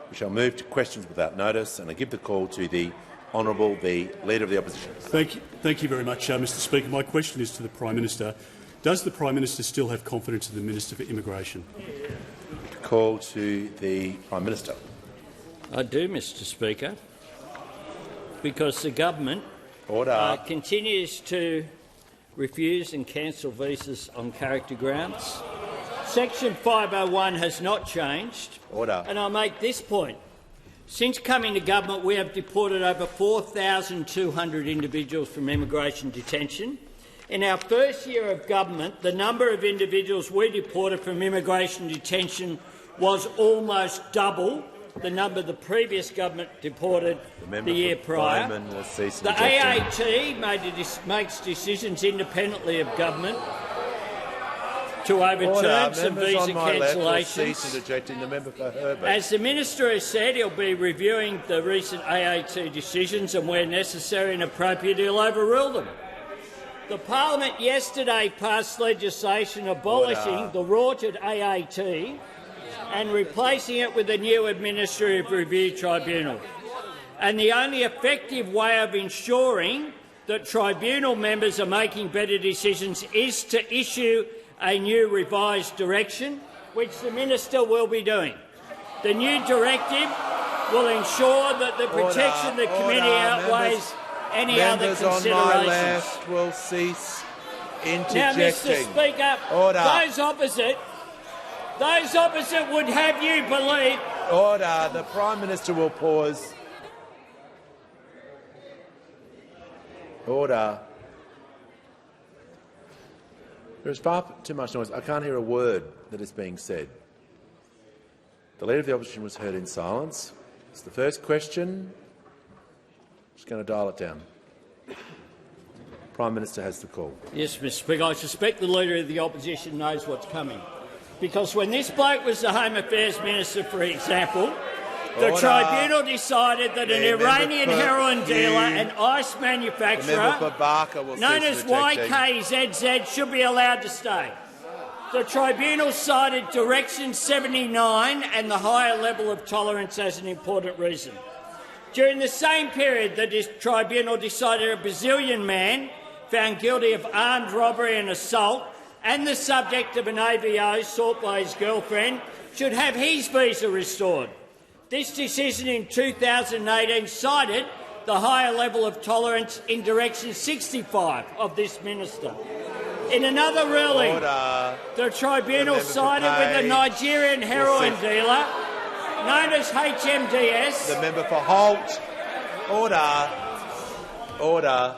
We shall move to questions without notice, and I give the call to the Honourable the Leader of the Opposition. Thank you very much, Mr Speaker. My question is to the Prime Minister. Does the Prime Minister still have confidence in the Minister for Immigration? Call to the Prime Minister. I do, Mr Speaker, because the government continues to refuse and cancel visas on character grounds. Section 501 has not changed. Order. And I'll make this point. Since coming to government, we have deported over 4,200 individuals from immigration detention. In our first year of government, the number of individuals we deported from immigration detention was almost double the number the previous government deported the year prior. The AAT makes decisions independently of government to overturn some visa cancellations. As the Minister has said, he'll be reviewing the recent AAT decisions, and where necessary and appropriate, he'll overrule them. The Parliament yesterday passed legislation abolishing the rorted AAT and replacing it with a new Administrative Review Tribunal. And the only effective way of ensuring that tribunal members are making better decisions is to issue a new revised direction, which the Minister will be doing. The new directive will ensure that the protection of the committee outweighs any other considerations. On my left will cease interjecting. Now, Mr Speaker, those opposite would have you believe— Order. The Prime Minister will pause. Order. There is far too much noise. I can't hear a word that is being said. The Leader of the Opposition was heard in silence. It's the first question. I'm just going to dial it down. Prime Minister has the call. Yes, Mr Speaker. I suspect the Leader of the Opposition knows what's coming. Because when this bloke was the Home Affairs Minister, for example, the tribunal decided that an Iranian heroin dealer and ice manufacturer known as YKZZ should be allowed to stay. The tribunal cited Direction 79 and the higher level of tolerance as an important reason. During the same period, the tribunal decided a Brazilian man found guilty of armed robbery and assault and the subject of an AVO sought by his girlfriend should have his visa restored. This decision in 2018 cited the higher level of tolerance in Direction 65 of this minister. In another ruling, the tribunal sided with the Nigerian heroin dealer known as HMDS. The member for Holt. Order.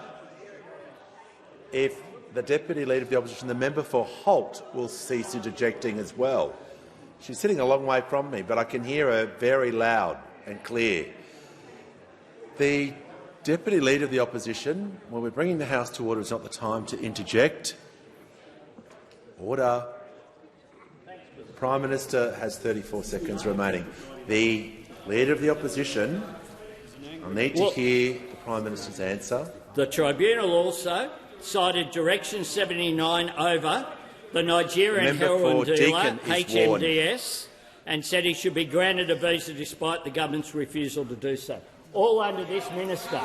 If the Deputy Leader of the Opposition, the member for Holt, will cease interjecting as well. She's sitting a long way from me, but I can hear her very loud and clear. The Deputy Leader of the Opposition, when we're bringing the House to order, is not the time to interject. Order. The Prime Minister has 34 seconds remaining. The Leader of the Opposition, I need to hear the Prime Minister's answer. The tribunal also cited Direction 79 over the Nigerian heroin dealer, HMDS, and said he should be granted a visa despite the government's refusal to do so. All under this minister.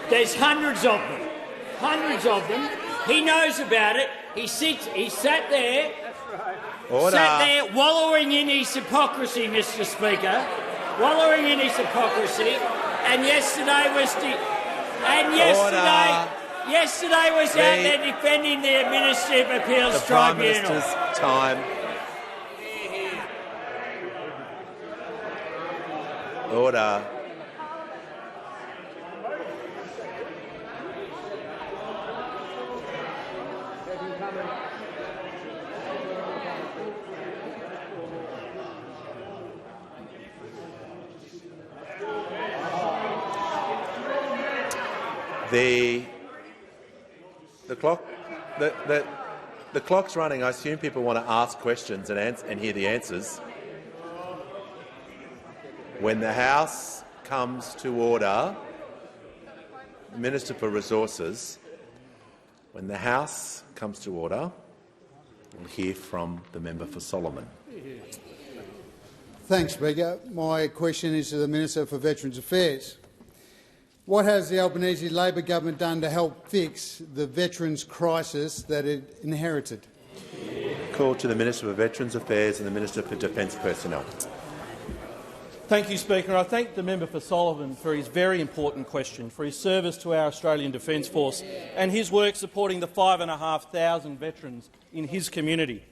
There's hundreds of them. Hundreds of them. He knows about it. He sat there wallowing in his hypocrisy, Mr Speaker, wallowing in his hypocrisy, and yesterday was out there defending the Administrative Appeals Tribunal. Prime Minister's time. Order. The clock's running. I assume people want to ask questions and hear the answers. When the House comes to order, Minister for Resources, when the House comes to order, we'll hear from the member for Solomon. Thanks, Speaker. My question is to the Minister for Veterans Affairs. What has the Albanese Labor government done to help fix the veterans' crisis that it inherited? Call to the Minister for Veterans Affairs and the Minister for Defence Personnel. Thank you, Speaker. I thank the member for Sullivan for his very important question, for his service to our Australian Defence Force and his work supporting the 5,500 veterans in his community.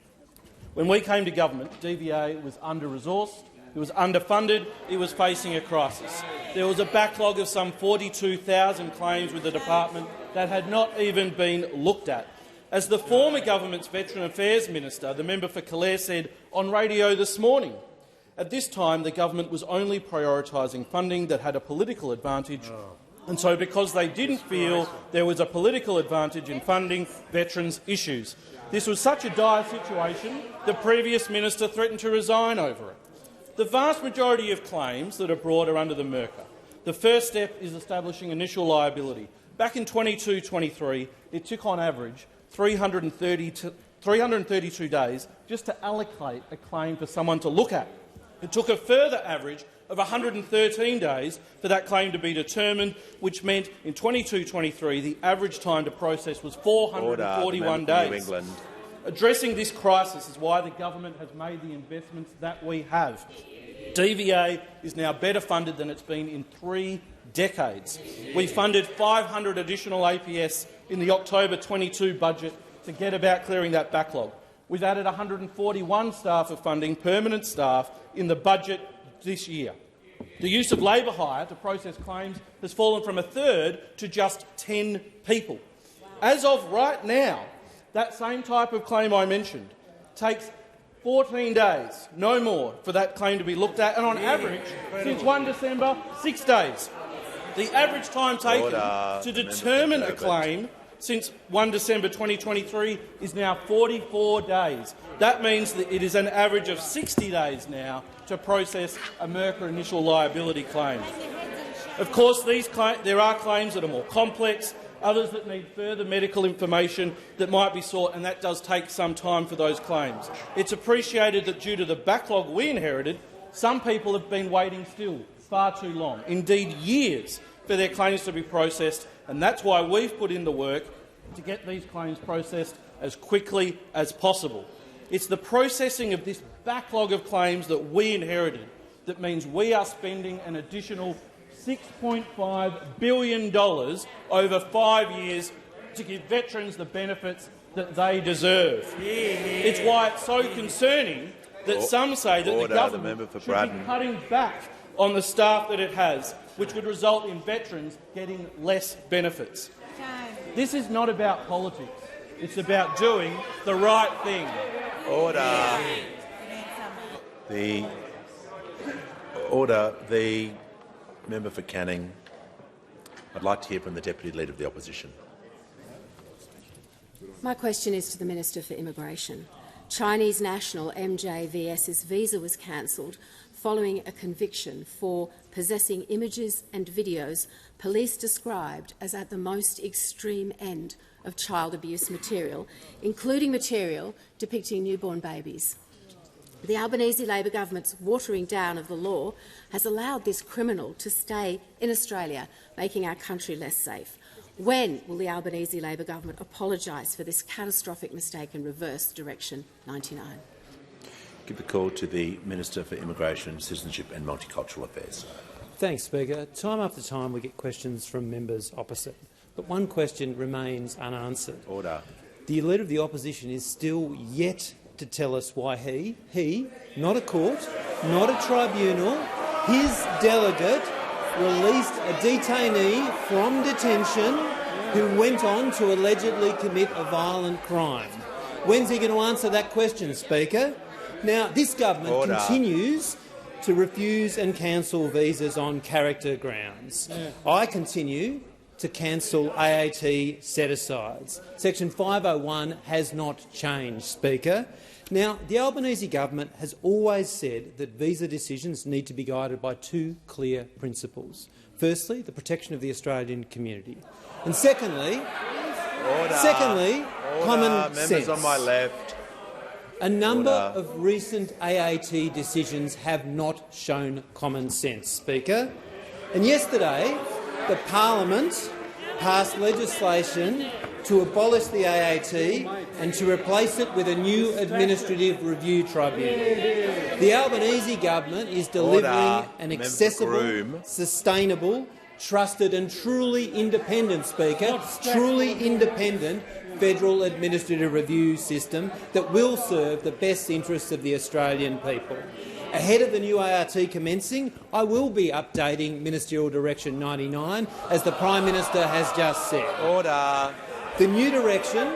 When we came to government, DVA was under-resourced, it was underfunded, it was facing a crisis. There was a backlog of some 42,000 claims with the department that had not even been looked at. As the former government's Veteran Affairs Minister, the member for Calare, said on radio this morning, at this time the government was only prioritising funding that had a political advantage, and so because they didn't feel there was a political advantage in funding veterans' issues. This was such a dire situation, the previous minister threatened to resign over it. The vast majority of claims that are brought are under the MERCA. The first step is establishing initial liability. Back in 22-23, it took on average 332 days just to allocate a claim for someone to look at. It took a further average of 113 days for that claim to be determined, which meant in 22-23 the average time to process was 441 days. Addressing this crisis is why the government has made the investments that we have. DVA is now better funded than it's been in 3 decades. We funded 500 additional APS in the October 22 budget to get about clearing that backlog. We've added 141 staff of funding, permanent staff, in the budget this year. The use of labour hire to process claims has fallen from a third to just 10 people. As of right now, that same type of claim I mentioned takes 14 days, no more, for that claim to be looked at, and on average, since 1 December, 6 days. The average time taken to determine a claim since 1 December 2023 is now 44 days. That means that it is an average of 60 days now to process a MERCA initial liability claim. Of course, there are claims that are more complex, others that need further medical information that might be sought, and that does take some time for those claims. It's appreciated that due to the backlog we inherited, some people have been waiting still far too long, indeed years, for their claims to be processed, and that's why we've put in the work to get these claims processed as quickly as possible. It's the processing of this backlog of claims that we inherited that means we are spending an additional $6.5 billion over 5 years to give veterans the benefits that they deserve. It's why it's so concerning that some say that the government should be cutting back on the staff that it has, which would result in veterans getting less benefits. This is not about politics. It's about doing the right thing. The member for Canning. I'd like to hear from the Deputy Leader of the Opposition. My question is to the Minister for Immigration. Chinese national MJVS's visa was cancelled following a conviction for possessing images and videos police described as at the most extreme end of child abuse material, including material depicting newborn babies. The Albanese Labor government's watering down of the law has allowed this criminal to stay in Australia, making our country less safe. When will the Albanese Labor government apologise for this catastrophic mistake and reverse Direction 99? Give the call to the Minister for Immigration, Citizenship and Multicultural Affairs. Thanks, Speaker. Time after time we get questions from members opposite, but one question remains unanswered. Order. The Leader of the Opposition is still yet to tell us why he, not a court, not a tribunal, his delegate released a detainee from detention who went on to allegedly commit a violent crime. When's he going to answer that question, Speaker? Now, this government continues to refuse and cancel visas on character grounds. I continue to cancel AAT set-asides. Section 501 has not changed, Speaker. Now, the Albanese government has always said that visa decisions need to be guided by 2 clear principles. Firstly, the protection of the Australian community, and secondly, common sense. Members on my left. A number of recent AAT decisions have not shown common sense, Speaker. And yesterday, the Parliament passed legislation to abolish the AAT and to replace it with a new administrative review tribunal. The Albanese government is delivering an accessible, sustainable, trusted and truly independent, Speaker, truly independent federal administrative review system that will serve the best interests of the Australian people. Ahead of the new ART commencing, I will be updating Ministerial Direction 99, as the Prime Minister has just said. Order. The new direction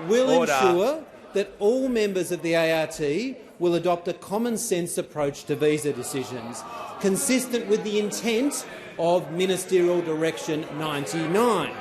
will ensure that all members of the ART will adopt a common-sense approach to visa decisions, consistent with the intent of Ministerial Direction 99.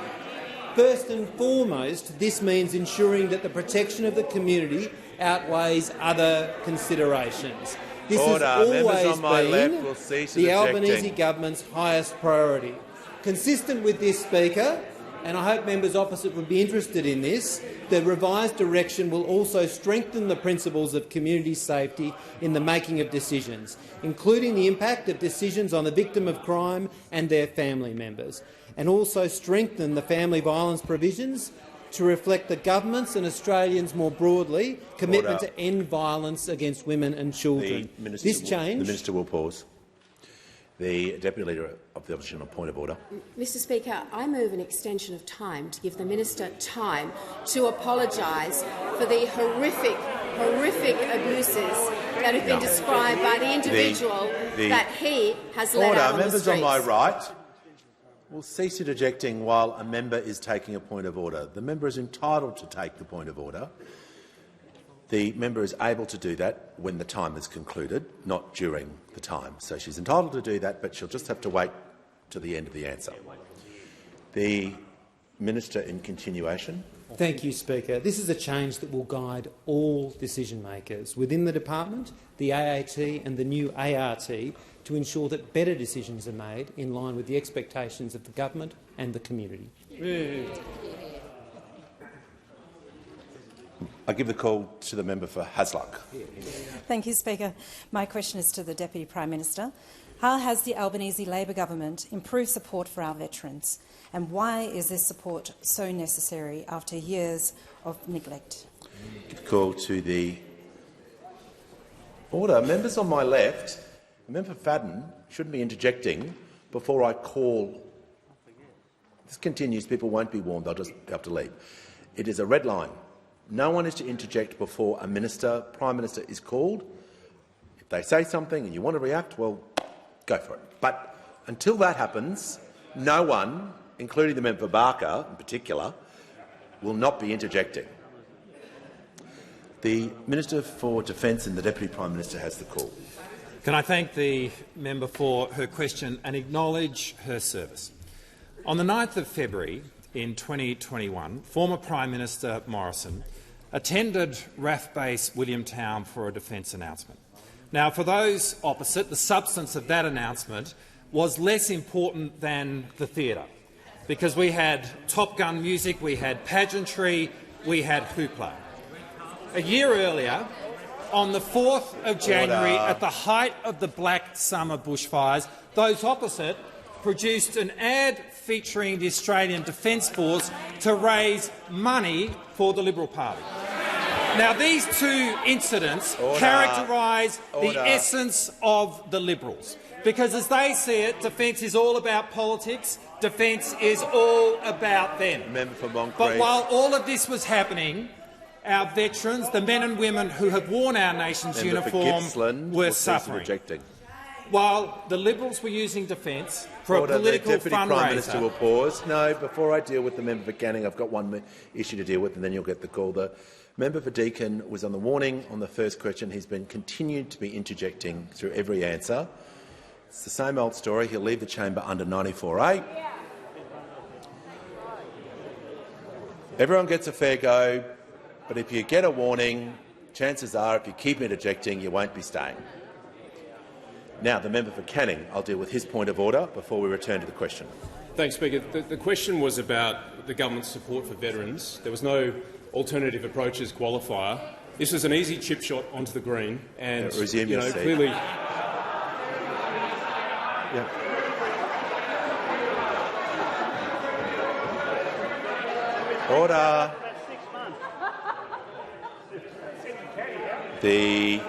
First and foremost, this means ensuring that the protection of the community outweighs other considerations. This has always been the Albanese government's highest priority. Consistent with this, Speaker, and I hope members opposite would be interested in this, the revised direction will also strengthen the principles of community safety in the making of decisions, including the impact of decisions on the victim of crime and their family members, and also strengthen the family violence provisions to reflect the government's and Australians more broadly commitment to end violence against women and children. The Minister will pause. The Deputy Leader of the Opposition on point of order. Mr Speaker, I move an extension of time to give the Minister time to apologise for the horrific abuses that have been described by the individual that he has let out on the streets. Members on my right will cease interjecting while a member is taking a point of order. The member is entitled to take the point of order. The member is able to do that when the time is concluded, not during the time. So she's entitled to do that, but she'll just have to wait to the end of the answer. The Minister in continuation. Thank you, Speaker. This is a change that will guide all decision-makers within the department, the AAT and the new ART to ensure that better decisions are made in line with the expectations of the government and the community. I give the call to the member for Hasluck. Thank you, Speaker. My question is to the Deputy Prime Minister. How has the Albanese Labor government improved support for our veterans, and why is this support so necessary after years of neglect? Give the call to the order. Members on my left, Member Fadden shouldn't be interjecting before I call. If this continues, people won't be warned. They'll just have to leave. It is a red line. No one is to interject before a minister, Prime Minister, is called. If they say something and you want to react, well, go for it. But until that happens, no one, including the member for Barker in particular, will not be interjecting. The Minister for Defence and the Deputy Prime Minister has the call. Can I thank the member for her question and acknowledge her service? On the 9th of February in 2021, former Prime Minister Morrison attended RAF Base Williamtown for a defence announcement. Now, for those opposite, the substance of that announcement was less important than the theatre, because we had Top Gun music, we had pageantry, we had hoopla. A year earlier, on the 4th of January, at the height of the Black Summer bushfires, those opposite produced an ad featuring the Australian Defence Force to raise money for the Liberal Party. Now, these two incidents characterise the essence of the Liberals, because as they see it, defence is all about politics, defence is all about them. Member for Moncrief. But while all of this was happening, our veterans, the men and women who have worn our nation's uniform, were suffering. While the Liberals were using defence for a political the Deputy fundraiser. Prime Minister will pause. No, before I deal with the member for Canning, I've got one issue to deal with, and then you'll get the call. The member for Deakin was on the warning on the first question. He's been continued to be interjecting through every answer. It's the same old story. He'll leave the chamber under 94A. Everyone gets a fair go, but if you get a warning, chances are, if you keep interjecting, you won't be staying. Now, the member for Canning, I'll deal with his point of order before we return to the question. Thanks, Speaker. The question was about the government's support for veterans. There was no alternative approaches qualifier This was an easy chip shot onto the green, and resume your seat. clearly. Yeah. Order. The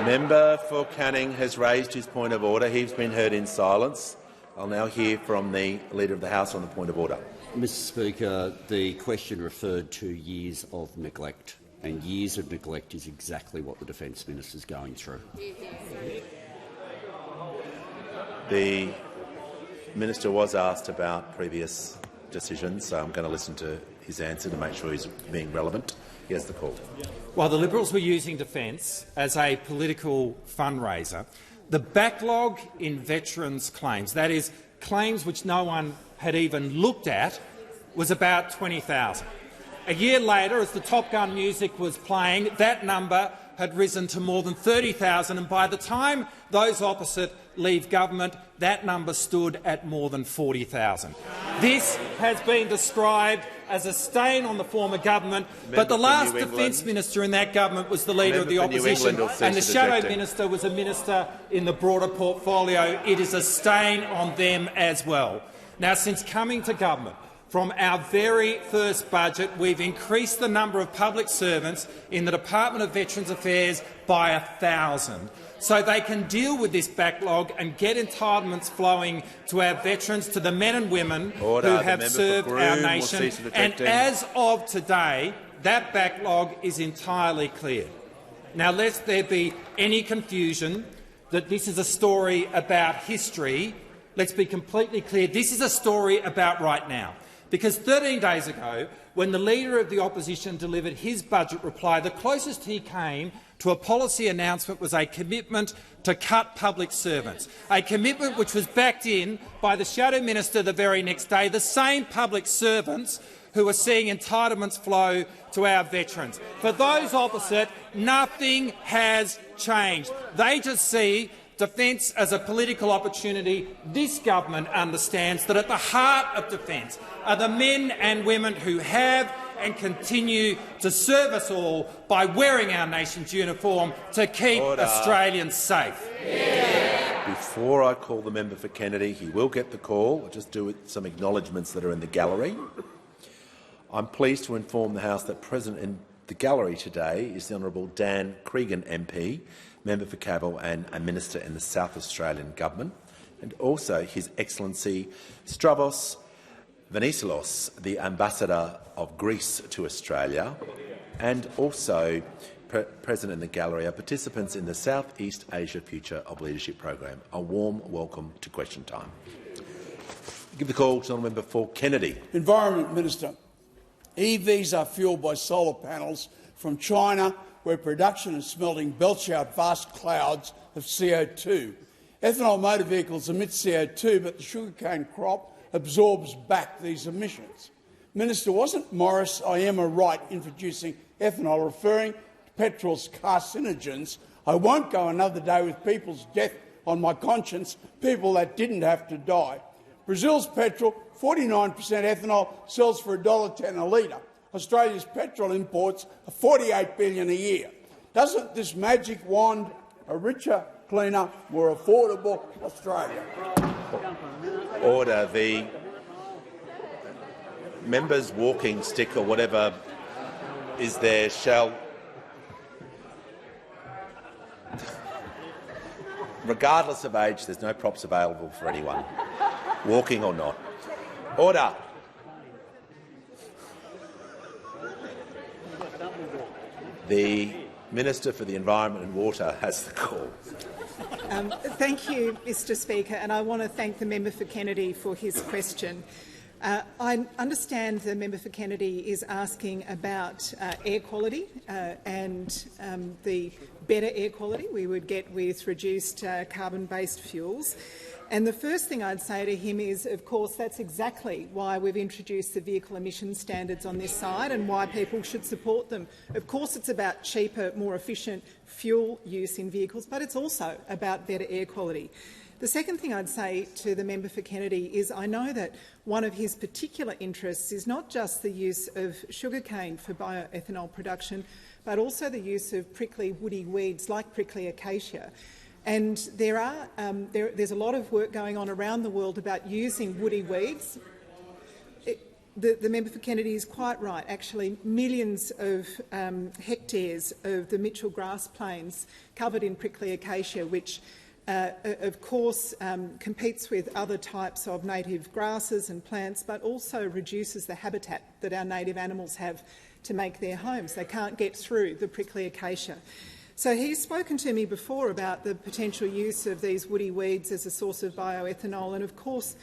member for Canning has raised his point of order. He's been heard in silence. I'll now hear from the Leader of the House on the point of order. Mr Speaker, the question referred to years of neglect, and years of neglect is exactly what the Defence Minister is going through. The Minister was asked about previous decisions, so I'm going to listen to his answer to make sure he's being relevant. He has the call. While the Liberals were using defence as a political fundraiser, the backlog in veterans' claims, that is, claims which no one had even looked at, was about 20,000. A year later, as the Top Gun music was playing, that number had risen to more than 30,000, and by the time those opposite leave government, that number stood at more than 40,000. This has been described as a stain on the former government, but the last Defence Minister in that government was the Leader of the Opposition, and the Shadow Minister was a minister in the broader portfolio. It is a stain on them as well. Now, since coming to government, from our very first budget, we've increased the number of public servants in the Department of Veterans Affairs by 1,000, so they can deal with this backlog and get entitlements flowing to our veterans, to the men and women who have served our nation. And as of today, that backlog is entirely cleared. Now, lest there be any confusion that this is a story about history, let's be completely clear. This is a story about right now. Because 13 days ago, when the Leader of the Opposition delivered his budget reply, the closest he came to a policy announcement was a commitment to cut public servants, a commitment which was backed in by the Shadow Minister the very next day, the same public servants who are seeing entitlements flow to our veterans. For those opposite, nothing has changed. They just see defence as a political opportunity. This government understands that at the heart of defence are the men and women who have and continue to serve us all by wearing our nation's uniform to keep Australians safe. Before I call the member for Kennedy, he will get the call. I'll just do some acknowledgements that are in the gallery. I'm pleased to inform the House that present in the gallery today is the Honourable Dan Cregan MP, Member for Cavill and a Minister in the South Australian Government, and also His Excellency Stavros Venizelos, the Ambassador of Greece to Australia, and also present in the gallery are participants in the South East Asia Future of Leadership program. A warm welcome to question time. Give the call to the member for Kennedy. Environment Minister, EVs are fuelled by solar panels from China, where production and smelting belch out vast clouds of CO2. Ethanol motor vehicles emit CO2, but the sugarcane crop absorbs back these emissions. Minister, wasn't Morris Iema right introducing ethanol, referring to petrol's carcinogens? I won't go another day with people's death on my conscience, people that didn't have to die. Brazil's petrol, 49% ethanol, sells for $1.10 a litre. Australia's petrol imports are $48 billion a year. Doesn't this magic wand a richer, cleaner, more affordable Australia? Order. The member's walking stick or whatever is there shall, regardless of age, there's no props available for anyone, walking or not. Order. The Minister for the Environment and Water has the call. Thank you, Mr Speaker, and I want to thank the member for Kennedy for his question. I understand the member for Kennedy is asking about air quality and the better air quality we would get with reduced carbon-based fuels. And the first thing I'd say to him is, of course, that's exactly why we've introduced the vehicle emission standards on this side and why people should support them. Of course, it's about cheaper, more efficient fuel use in vehicles, but it's also about better air quality. The second thing I'd say to the member for Kennedy is I know that one of his particular interests is not just the use of sugarcane for bioethanol production, but also the use of prickly woody weeds like prickly acacia. And there's a lot of work going on around the world about using woody weeds. The member for Kennedy is quite right. Actually, millions of hectares of the Mitchell grass plains covered in prickly acacia, which of course competes with other types of native grasses and plants, but also reduces the habitat that our native animals have to make their homes. They can't get through the prickly acacia. So he's spoken to me before about the potential use of these woody weeds as a source of bioethanol, and of course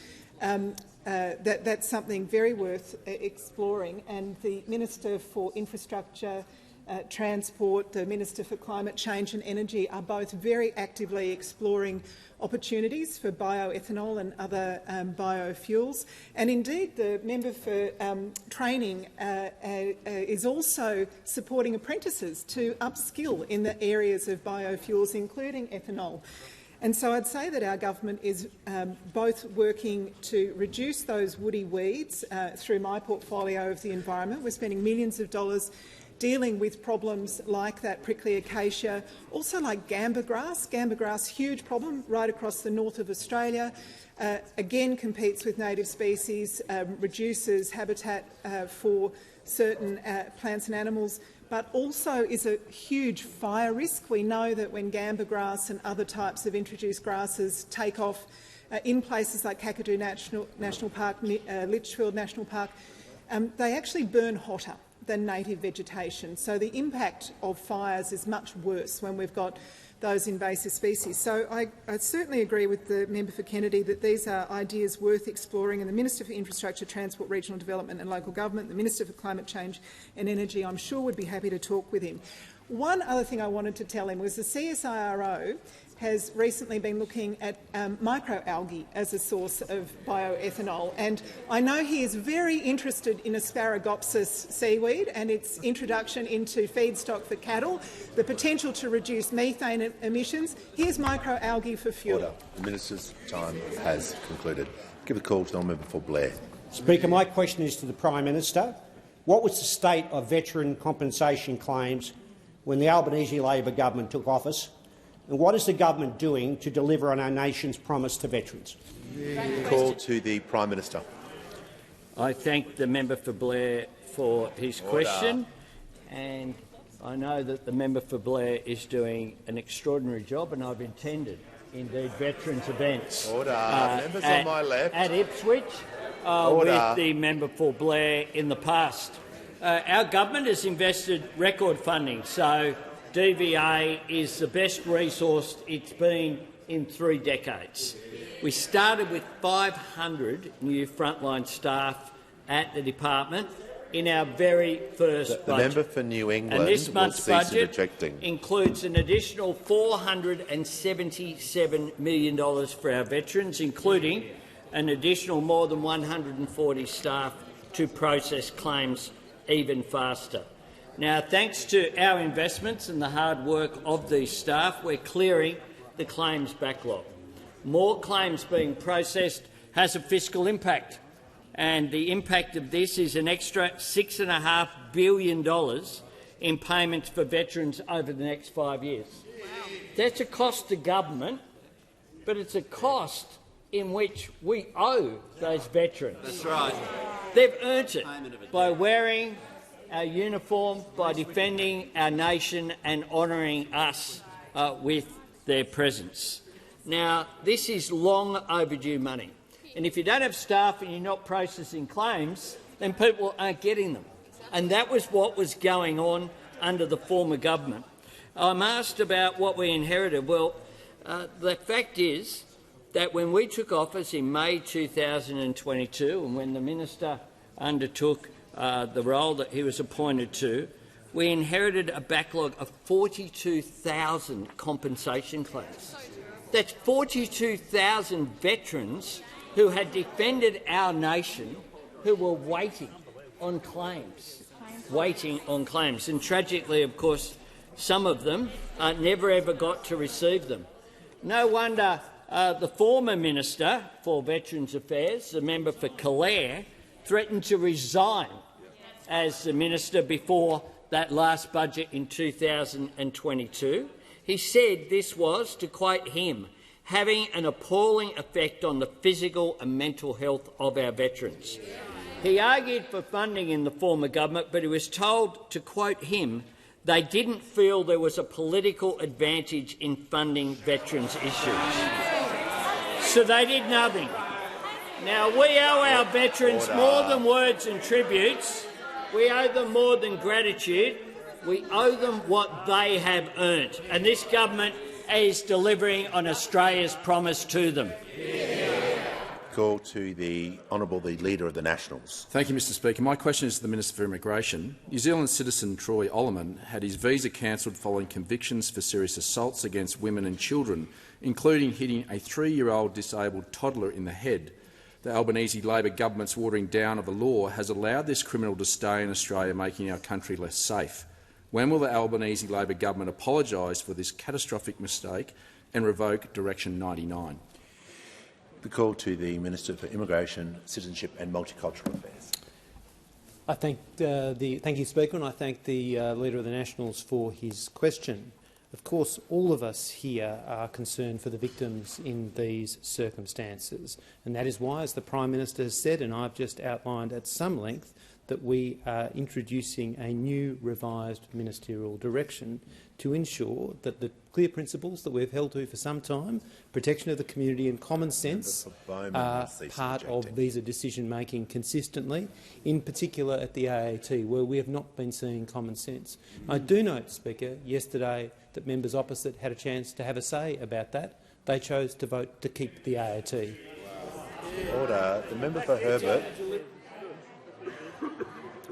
that's something very worth exploring. And the Minister for Infrastructure, Transport, the Minister for Climate Change and Energy are both very actively exploring opportunities for bioethanol and other biofuels. And indeed, the member for training is also supporting apprentices to upskill in the areas of biofuels, including ethanol. And so I'd say that our government is both working to reduce those woody weeds through my portfolio of the environment. We're spending millions of dollars dealing with problems like that prickly acacia, also like gamba grass. Gamba grass, huge problem right across the north of Australia. Again, competes with native species, reduces habitat for certain plants and animals, but also is a huge fire risk. We know that when gamba grass and other types of introduced grasses take off in places like Kakadu National Park, Litchfield National Park, they actually burn hotter than native vegetation. So the impact of fires is much worse when we've got those invasive species. So I certainly agree with the member for Kennedy that these are ideas worth exploring, and the Minister for Infrastructure, Transport, Regional Development and Local Government, the Minister for Climate Change and Energy, I'm sure would be happy to talk with him. One other thing I wanted to tell him was the CSIRO has recently been looking at microalgae as a source of bioethanol, and I know he is very interested in Asparagopsis seaweed and its introduction into feedstock for cattle, the potential to reduce methane emissions. Here's microalgae for fuel. Order. The Minister's time has concluded. Give a call to the member for Blair. Speaker, my question is to the Prime Minister. What was the state of veteran compensation claims when the Albanese Labor government took office? And what is the government doing to deliver on our nation's promise to veterans? Call to the Prime Minister. I thank the member for Blair for his question, and I know that the member for Blair is doing an extraordinary job, and I've attended, indeed, veterans events Members on my left. at Ipswich with the member for Blair in the past. Our government has invested record funding, so DVA is the best resource it's been in 3 decades. We started with 500 new frontline staff at the department in our very first budget. The member for New England and this month's budget rejecting. includes an additional $477 million for our veterans, including an additional more than 140 staff to process claims even faster. Now, thanks to our investments and the hard work of these staff, we're clearing the claims backlog. More claims being processed has a fiscal impact, and the impact of this is an extra $6.5 billion in payments for veterans over the next 5 years. That's a cost to government, but it's a cost in which we owe those veterans. That's right. They've earned it by wearing our uniform, by defending our nation and honouring us with their presence. Now, this is long overdue money, and if you don't have staff and you're not processing claims, then people aren't getting them. And that was what was going on under the former government. I'm asked about what we inherited. Well, the fact is that when we took office in May 2022, and when the minister undertook the role that he was appointed to, we inherited a backlog of 42,000 compensation claims. That's 42,000 veterans who had defended our nation who were waiting on claims. And tragically, of course, some of them never ever got to receive them. No wonder the former Minister for Veterans Affairs, the member for Calare, threatened to resign as the minister before that last budget in 2022. He said this was, to quote him, having an appalling effect on the physical and mental health of our veterans. He argued for funding in the former government, but he was told, to quote him, they didn't feel there was a political advantage in funding veterans' issues. So they did nothing. Now, we owe our veterans more than words and tributes. We owe them more than gratitude. We owe them what they have earned. And this government is delivering on Australia's promise to them. Call to the Honourable the Leader of the Nationals. Thank you, Mr Speaker. My question is to the Minister for Immigration. New Zealand citizen Troy Ollerman had his visa cancelled following convictions for serious assaults against women and children, including hitting a 3-year-old disabled toddler in the head. The Albanese Labor government's watering down of the law has allowed this criminal to stay in Australia, making our country less safe. When will the Albanese Labor government apologise for this catastrophic mistake and revoke Direction 99? The call to the Minister for Immigration, Citizenship and Multicultural Affairs. I thank you, Speaker, and I thank the Leader of the Nationals for his question. Of course, all of us here are concerned for the victims in these circumstances, and that is why, as the Prime Minister has said, and I've just outlined at some length, that we are introducing a new revised ministerial direction to ensure that the clear principles that we've held to for some time, protection of the community and common sense, are part of visa decision-making consistently, in particular at the AAT, where we have not been seeing common sense. I do note, Speaker, yesterday that members opposite had a chance to have a say about that. They chose to vote to keep the AAT. Order. The member for Herbert.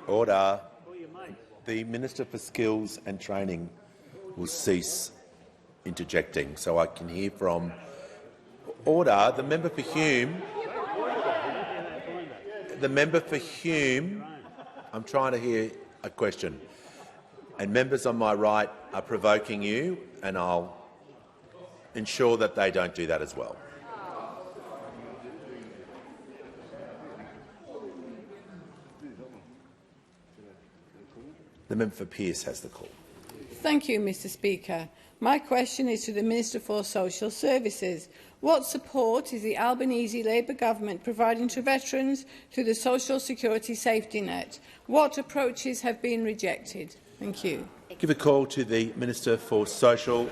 Order. The Minister for Skills and Training will cease interjecting so I can hear from... Order. The member for Hume. The member for Hume. I'm trying to hear a question. And members on my right are provoking you, and I'll ensure that they don't do that as well. The member for Pearce has the call. Thank you, Mr Speaker. My question is to the Minister for Social Services. What support is the Albanese Labor government providing to veterans through the Social Security safety net? What approaches have been rejected? Thank you. Give a call to the Minister for Social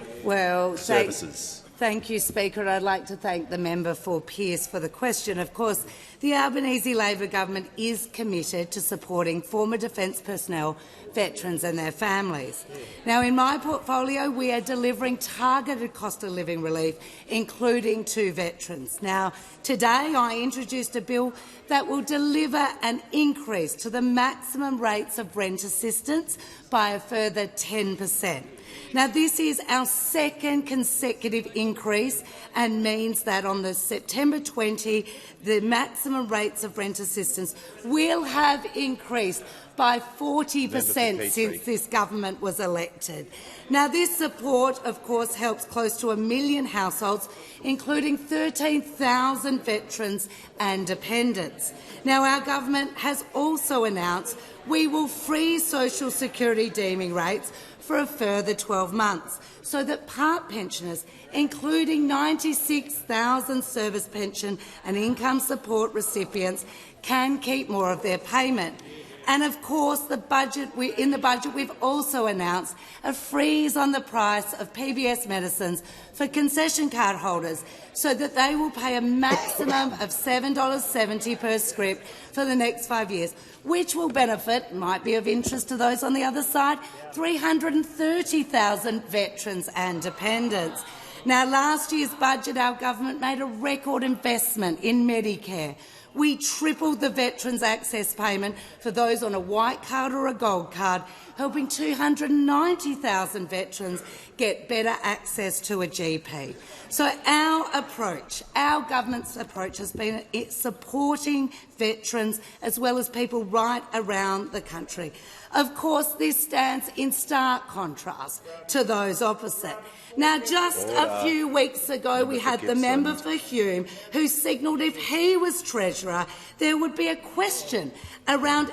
Services. Thank you, Speaker. I'd like to thank the member for Pearce for the question. Of course, the Albanese Labor government is committed to supporting former defence personnel, veterans and their families. Now, in my portfolio, we are delivering targeted cost of living relief, including to veterans. Now, today I introduced a bill that will deliver an increase to the maximum rates of rent assistance by a further 10%. Now, this is our second consecutive increase and means that on the September 20, the maximum rates of rent assistance will have increased by 40% since this government was elected. Now, this support, of course, helps close to 1 million households, including 13,000 veterans and dependents. Now, our government has also announced we will freeze Social Security deeming rates for a further 12 months, so that part pensioners, including 96,000 service pension and income support recipients, can keep more of their payment. And of course, in the budget we've also announced a freeze on the price of PBS medicines for concession card holders, so that they will pay a maximum of $7.70 per script for the next 5 years, which will benefit, might be of interest to those on the other side, 330,000 veterans and dependents. Now, last year's budget, our government made a record investment in Medicare. We tripled the Veterans Access payment for those on a white card or a gold card, helping 290,000 veterans get better access to a GP. So our government's approach has been supporting veterans as well as people right around the country. Of course, this stands in stark contrast to those opposite. Now, just a few weeks ago, we had the member for Hume who signalled if he was Treasurer, there would be a question around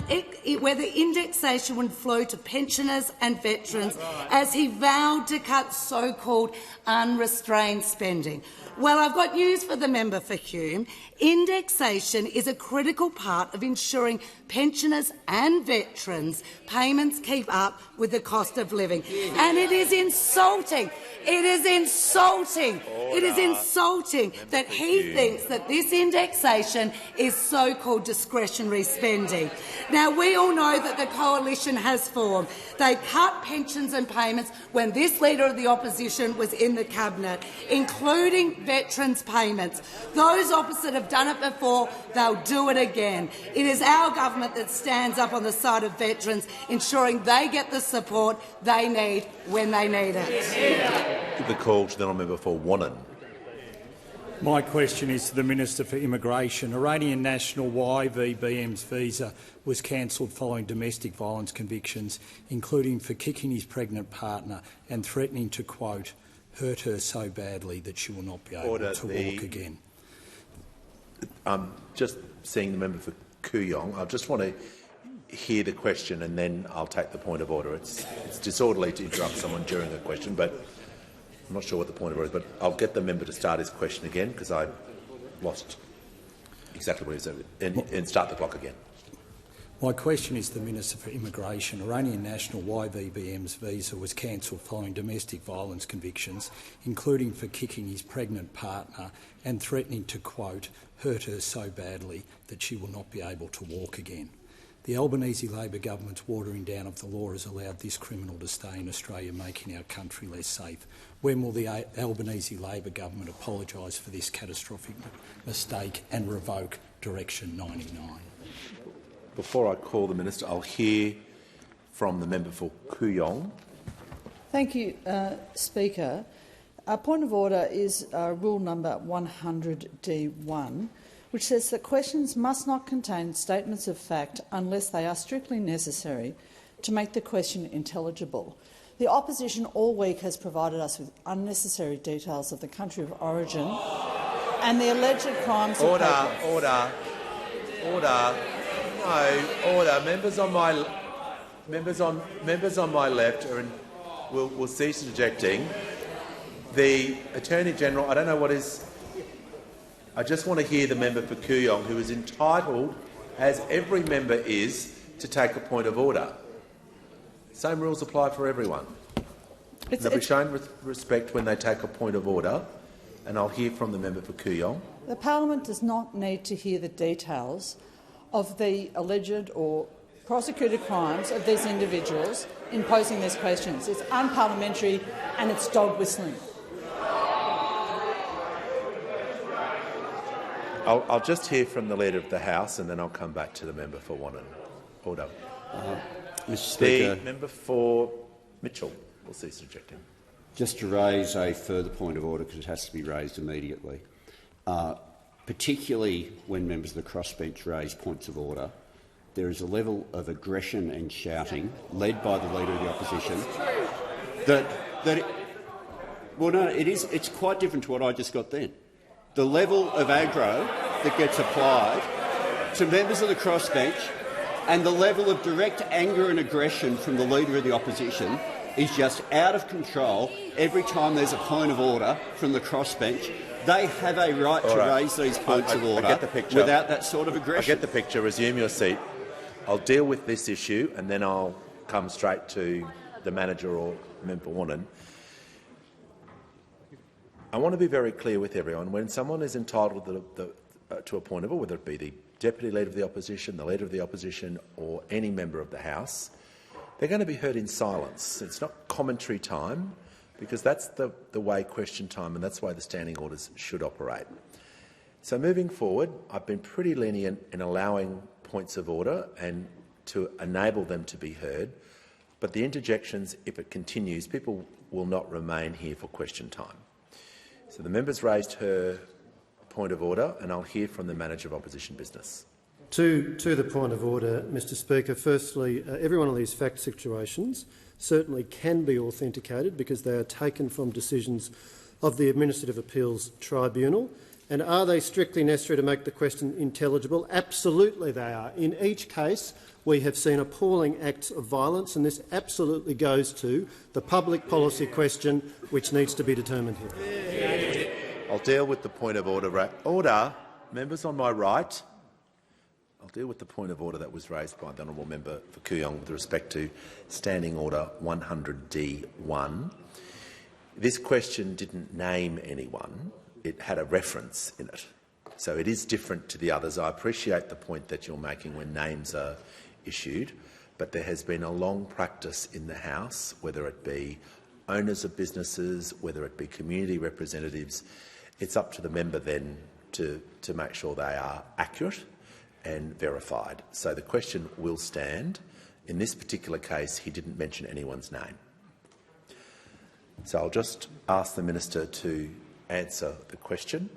whether indexation would flow to pensioners and veterans, as he vowed to cut so-called unrestrained spending. Well, I've got news for the member for Hume. Indexation is a critical part of ensuring pensioners and veterans' payments keep up with the cost of living. And it is insulting. It is insulting. It is insulting that he thinks that this indexation is so-called discretionary spending. Now, we all know that the coalition has formed. They cut pensions and payments when this Leader of the Opposition was in the Cabinet, including veterans' payments. Those opposite have done it before, they'll do it again. It is our government that stands up on the side of veterans, ensuring they get the support they need when they need it. Give the call to the honourable member for Wannon. My question is to the Minister for Immigration. Iranian national YVBM's visa was cancelled following domestic violence convictions, including for kicking his pregnant partner and threatening to, quote, hurt her so badly that she will not be able to walk again. Just seeing the member for Kooyong, I just want to hear the question and then I'll take the point of order. It's disorderly to interrupt someone during a question, but I'm not sure what the point of order is, but I'll get the member to start his question again because I lost exactly what he said, and start the clock again. My question is to the Minister for Immigration. Iranian national YVBM's visa was cancelled following domestic violence convictions, including for kicking his pregnant partner and threatening to, quote, hurt her so badly that she will not be able to walk again. The Albanese Labor government's watering down of the law has allowed this criminal to stay in Australia, making our country less safe. When will the Albanese Labor government apologise for this catastrophic mistake and revoke Direction 99? Before I call the minister, I'll hear from the member for Kooyong. Thank you, Speaker. Our point of order is rule number 100D1, which says that questions must not contain statements of fact unless they are strictly necessary to make the question intelligible. The opposition all week has provided us with unnecessary details of the country of origin and the alleged crimes of hate. Order. No, order. Members on my left will cease interjecting. The Attorney General, I don't know what is. I just want to hear the member for Kooyong, who is entitled, as every member is, to take a point of order. Same rules apply for everyone. They'll be shown with respect when they take a point of order, and I'll hear from the member for Kooyong. The parliament does not need to hear the details of the alleged or prosecuted crimes of these individuals in posing these questions. It's unparliamentary and it's dog whistling. I'll just hear from the Leader of the House and then I'll come back to the member for Wannon. Order. Mr Speaker, the member for Mitchell will cease interjecting. Just to raise a further point of order, because it has to be raised immediately, particularly when members of the crossbench raise points of order, there is a level of aggression and shouting led by the Leader of the Opposition it's quite different to what I just got then. The level of aggro that gets applied to members of the crossbench and the level of direct anger and aggression from the Leader of the Opposition is just out of control every time there's a point of order from the crossbench. They have a right to raise these points of order without that sort of aggression. I get the picture. Resume your seat. I'll deal with this issue and then I'll come straight to the manager or member Wannon. I want to be very clear with everyone. When someone is entitled to a point of order, whether it be the Deputy Leader of the Opposition, the Leader of the Opposition or any member of the House, they're going to be heard in silence. It's not commentary time, because that's the way question time and that's why the standing orders should operate. So moving forward, I've been pretty lenient in allowing points of order and to enable them to be heard, but the interjections, if it continues, people will not remain here for question time. So the member's raised her point of order, and I'll hear from the Manager of Opposition Business. To the point of order, Mr Speaker, firstly, every one of these fact situations certainly can be authenticated because they are taken from decisions of the Administrative Appeals Tribunal. And are they strictly necessary to make the question intelligible? Absolutely they are. In each case, we have seen appalling acts of violence, and this absolutely goes to the public policy question which needs to be determined here. I'll deal with the point of order. Order. Members on my right. I'll deal with the point of order that was raised by the honourable member for Kooyong with respect to Standing Order 100D1. This question didn't name anyone. It had a reference in it. So it is different to the others. I appreciate the point that you're making when names are issued, but there has been a long practice in the House, whether it be owners of businesses, whether it be community representatives. It's up to the member then to make sure they are accurate and verified. So the question will stand. In this particular case, he didn't mention anyone's name. So I'll just ask the minister to answer the question,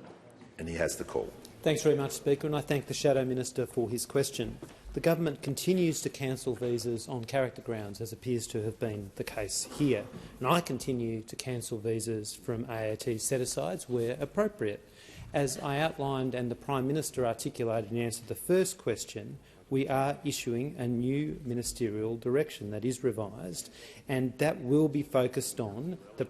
and he has the call. Thanks very much, Speaker, and I thank the Shadow Minister for his question. The government continues to cancel visas on character grounds, as appears to have been the case here, and I continue to cancel visas from AAT set-asides where appropriate. As I outlined and the Prime Minister articulated in answer to the first question, we are issuing a new ministerial direction that is revised, and that will be focused on the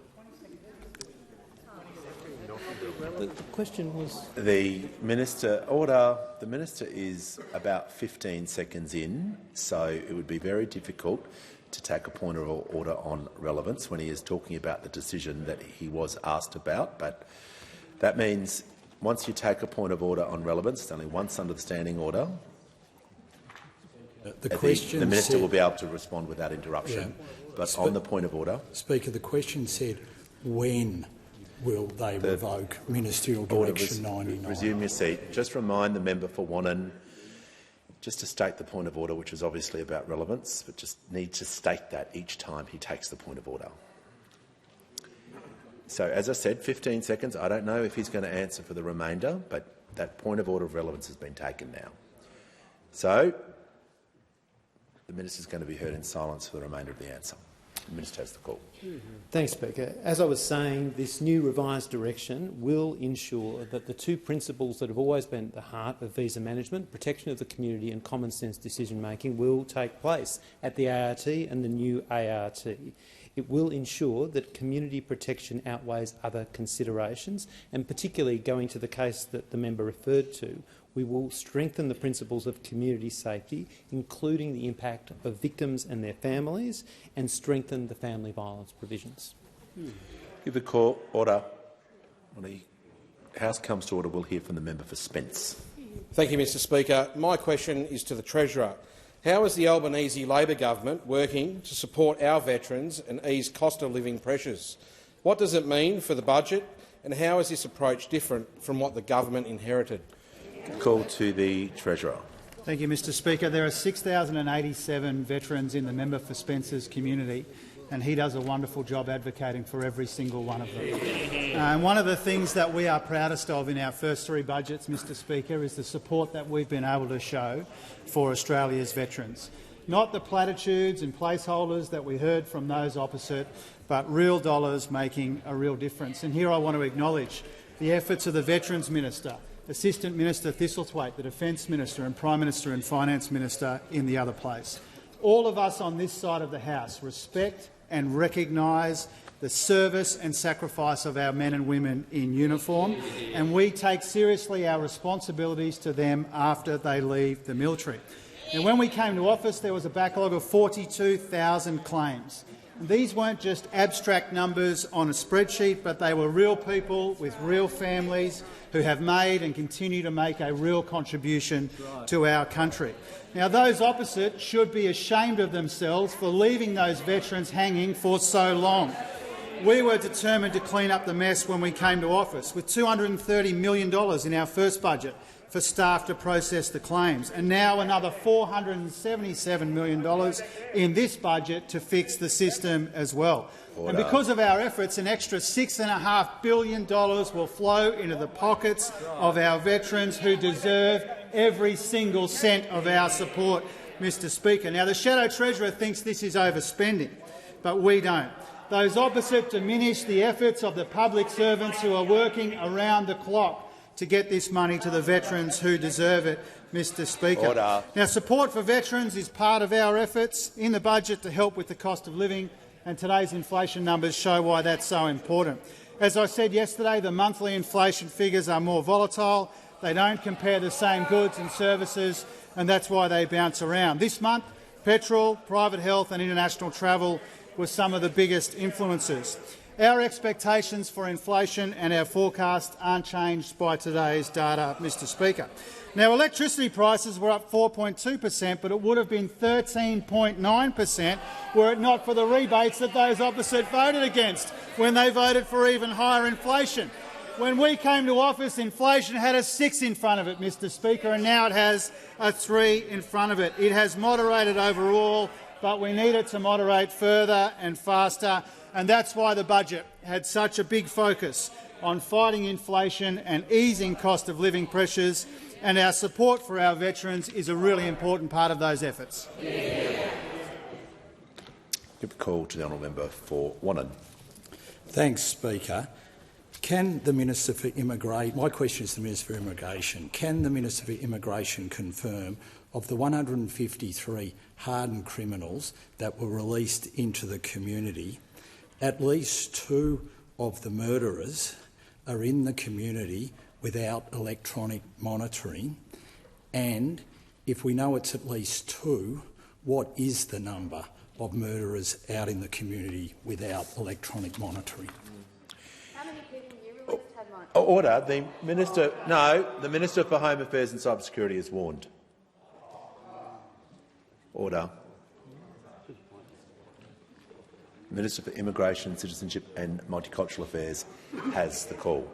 question was the minister. Order. The minister is about 15 seconds in, so it would be very difficult to take a point of order on relevance when he is talking about the decision that he was asked about. But that means once you take a point of order on relevance, it's only once under the standing order. The minister will be able to respond without interruption. Yeah. But on the point of order, Speaker, the question said when will they revoke Ministerial Direction 99? Resume your seat. Just remind the member for Wannon just to state the point of order, which is obviously about relevance, but just need to state that each time he takes the point of order. So, as I said, 15 seconds. I don't know if he's going to answer for the remainder, but that point of order of relevance has been taken now. So, the minister is going to be heard in silence for the remainder of the answer. The minister has the call. Thanks, Speaker. As I was saying, this new revised direction will ensure that the two principles that have always been at the heart of visa management, protection of the community and common sense decision-making, will take place at the ART and the new ART. It will ensure that community protection outweighs other considerations, and particularly going to the case that the member referred to, we will strengthen the principles of community safety, including the impact of victims and their families, and strengthen the family violence provisions. Give the court order. When the House comes to order, we'll hear from the member for Spence. Thank you, Mr Speaker. My question is to the Treasurer. How is the Albanese Labor government working to support our veterans and ease cost of living pressures? What does it mean for the budget, and how is this approach different from what the government inherited? Call to the Treasurer. Thank you, Mr Speaker. There are 6,087 veterans in the member for Spencer's community, and he does a wonderful job advocating for every single one of them. And one of the things that we are proudest of in our first three budgets, Mr Speaker, is the support that we've been able to show for Australia's veterans. Not the platitudes and placeholders that we heard from those opposite, but real dollars making a real difference. And here I want to acknowledge the efforts of the Veterans Minister, Assistant Minister Thistlethwaite, the Defence Minister and Prime Minister and Finance Minister in the other place. All of us on this side of the House respect and recognise the service and sacrifice of our men and women in uniform, and we take seriously our responsibilities to them after they leave the military. And when we came to office, there was a backlog of 42,000 claims. These weren't just abstract numbers on a spreadsheet, but they were real people with real families who have made and continue to make a real contribution to our country. Now, those opposite should be ashamed of themselves for leaving those veterans hanging for so long. We were determined to clean up the mess when we came to office, with $230 million in our first budget for staff to process the claims, and now another $477 million in this budget to fix the system as well. Order. And because of our efforts, an extra $6.5 billion will flow into the pockets of our veterans who deserve every single cent of our support, Mr Speaker. Now, the Shadow Treasurer thinks this is overspending, but we don't. Those opposite diminish the efforts of the public servants who are working around the clock to get this money to the veterans who deserve it, Mr Speaker. Order. Now, support for veterans is part of our efforts in the budget to help with the cost of living, and today's inflation numbers show why that's so important. As I said yesterday, the monthly inflation figures are more volatile. They don't compare the same goods and services, and that's why they bounce around. This month, petrol, private health and international travel were some of the biggest influences. Our expectations for inflation and our forecast aren't changed by today's data, Mr Speaker. Now, electricity prices were up 4.2%, but it would have been 13.9% were it not for the rebates that those opposite voted against when they voted for even higher inflation. When we came to office, inflation had a 6 in front of it, Mr Speaker, and now it has a 3 in front of it. It has moderated overall, but we need it to moderate further and faster, and that's why the budget had such a big focus on fighting inflation and easing cost of living pressures, and our support for our veterans is a really important part of those efforts. Give a call to the honourable member for Wannon. Thanks, Speaker. Can the Minister for Immigration, my question is to the Minister for Immigration, can the Minister for Immigration confirm of the 153 hardened criminals that were released into the community, at least 2 of the murderers are in the community without electronic monitoring? And if we know it's at least 2, what is the number of murderers out in the community without electronic monitoring? Order. The Minister for Home Affairs and Cybersecurity is warned. Order. Minister for Immigration, Citizenship and Multicultural Affairs has the call.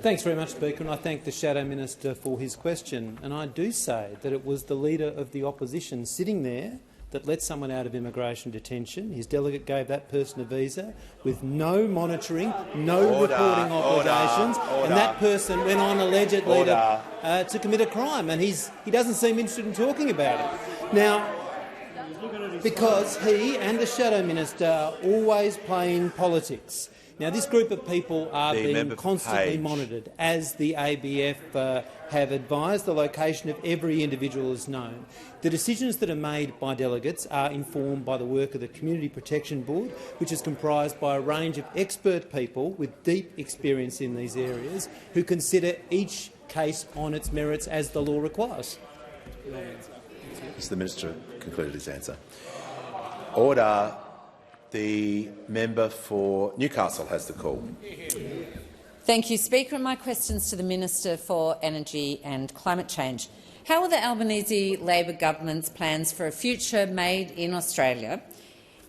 Thanks very much, Speaker, and I thank the Shadow Minister for his question. And I do say that it was the Leader of the Opposition sitting there that let someone out of immigration detention. His delegate gave that person a visa with no monitoring, no reporting obligations, and that person went on allegedly to commit a crime, and he doesn't seem interested in talking about it. Now, because he and the Shadow Minister are always playing politics. Now, this group of people are being constantly monitored. As the ABF have advised, the location of every individual is known. The decisions that are made by delegates are informed by the work of the Community Protection Board, which is comprised by a range of expert people with deep experience in these areas who consider each case on its merits as the law requires. The Minister concluded his answer. Order. The member for Newcastle has the call. Thank you, Speaker. My questions to the Minister for Energy and Climate Change. How will the Albanese Labor government's plans for a future made in Australia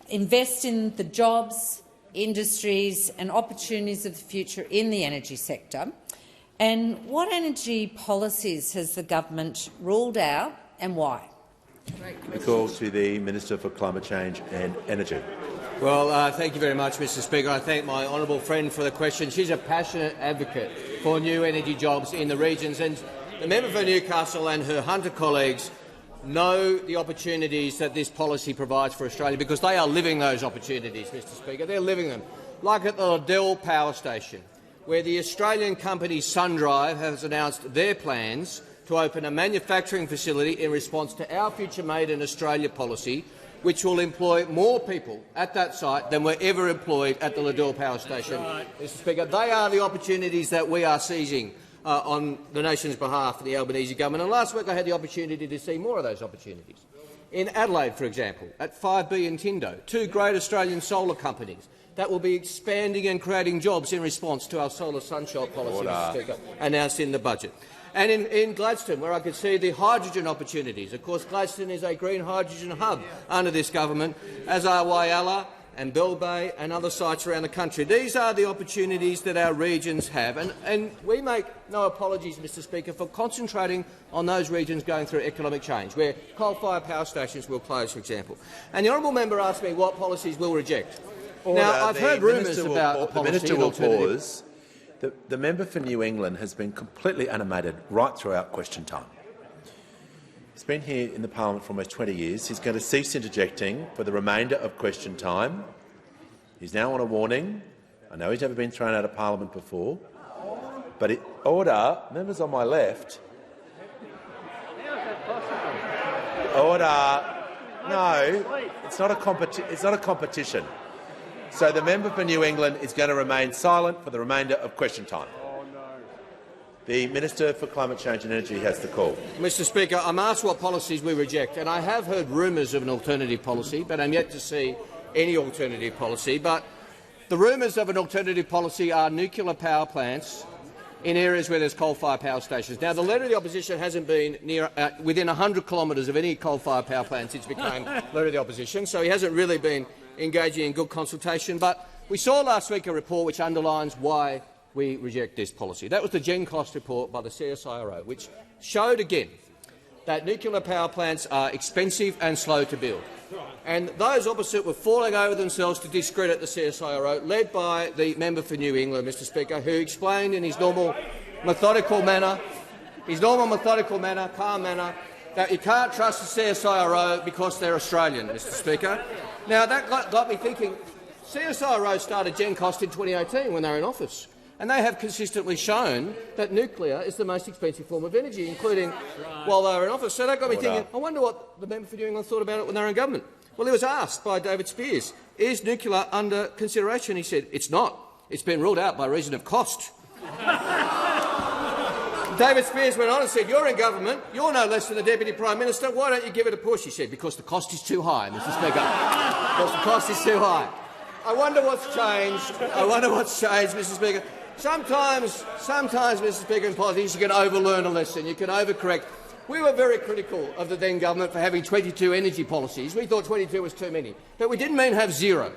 invest in the jobs, industries and opportunities of the future in the energy sector? And what energy policies has the government ruled out and why? The call to the Minister for Climate Change and Energy. Well, thank you very much, Mr Speaker. I thank my honourable friend for the question. She's a passionate advocate for new energy jobs in the regions, and the member for Newcastle and her Hunter colleagues know the opportunities that this policy provides for Australia, because they are living those opportunities, Mr Speaker. They're living them. Like at the Liddell Power Station, where the Australian company SunDrive has announced their plans to open a manufacturing facility in response to our Future Made in Australia policy, which will employ more people at that site than were ever employed at the Liddell Power Station. Mr Speaker, they are the opportunities that we are seizing on the nation's behalf of the Albanese government. And last week I had the opportunity to see more of those opportunities. In Adelaide, for example, at 5B and Tindo, 2 great Australian solar companies that will be expanding and creating jobs in response to our solar sunshine policy, Mr Speaker, announced in the budget. And in Gladstone, where I could see the hydrogen opportunities. Of course, Gladstone is a green hydrogen hub under this government, as are Whyalla and Bell Bay and other sites around the country. These are the opportunities that our regions have, and we make no apologies, Mr Speaker, for concentrating on those regions going through economic change, where coal-fired power stations will close, for example. And the honourable member asked me what policies we'll reject. Order. Now, I've heard rumours about a policy. The Minister will pause. The member for New England has been completely animated right throughout question time. He's been here in the parliament for almost 20 years. He's going to cease interjecting for the remainder of question time. He's now on a warning. I know he's never been thrown out of Parliament before. But order, members on my left. Order. No, it's not a competition. So the member for New England is going to remain silent for the remainder of question time. The Minister for Climate Change and Energy has the call. Mr Speaker, I'm asked what policies we reject, and I have heard rumours of an alternative policy, but I'm yet to see any alternative policy. But the rumours of an alternative policy are nuclear power plants in areas where there's coal-fired power stations. Now, the Leader of the Opposition hasn't been within 100 kilometres of any coal-fired power plant since he became Leader of the Opposition, so he hasn't really been engaging in good consultation. But we saw last week a report which underlines why we reject this policy. That was the GenCost report by the CSIRO, which showed again that nuclear power plants are expensive and slow to build. And those opposite were falling over themselves to discredit the CSIRO, led by the member for New England, Mr Speaker, who explained in his normal methodical manner, calm manner, that you can't trust the CSIRO because they're Australian, Mr Speaker. Now, that got me thinking. CSIRO started GenCost in 2018 when they were in office, and they have consistently shown that nuclear is the most expensive form of energy, including while they were in office. So that got me thinking, I wonder what the member for New England thought about it when they were in government. Well, he was asked by David Spears, is nuclear under consideration? He said, it's not. It's been ruled out by reason of cost. David Spears went on and said, you're in government, you're no less than the Deputy Prime Minister, why don't you give it a push? He said, because the cost is too high, Mr Speaker. Because the cost is too high. I wonder what's changed. Mr Speaker. Sometimes, Mr Speaker, in politics you can overlearn a lesson, you can overcorrect. We were very critical of the then government for having 22 energy policies. We thought 22 was too many. But we didn't mean have zero.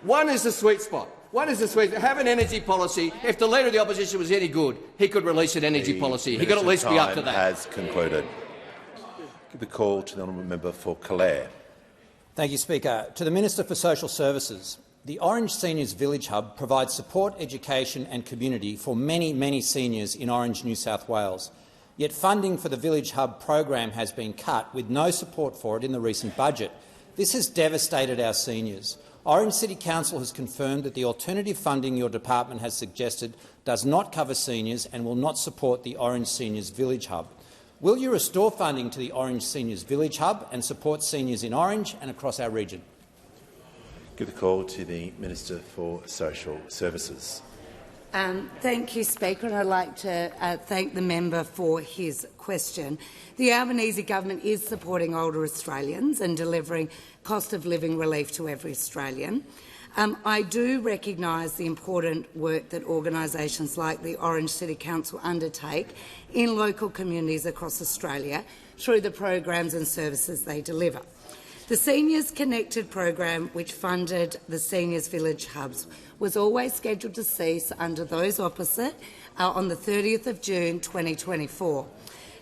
One is the sweet spot. Have an energy policy. If the Leader of the Opposition was any good, he could release an energy policy. He could at least be up to that. Has concluded. Give the call to the honourable member for Calare. Thank you, Speaker. To the Minister for Social Services. The Orange Seniors Village Hub provides support, education and community for many, many seniors in Orange, New South Wales. Yet funding for the Village Hub program has been cut, with no support for it in the recent budget. This has devastated our seniors. Orange City Council has confirmed that the alternative funding your department has suggested does not cover seniors and will not support the Orange Seniors Village Hub. Will you restore funding to the Orange Seniors Village Hub and support seniors in Orange and across our region? Give the call to the Minister for Social Services. Thank you, Speaker, and I'd like to thank the member for his question. The Albanese government is supporting older Australians and delivering cost-of-living relief to every Australian. I do recognise the important work that organisations like the Orange City Council undertake in local communities across Australia through the programs and services they deliver. The Seniors Connected program, which funded the Seniors Village Hubs, was always scheduled to cease under those opposite on the 30th of June 2024.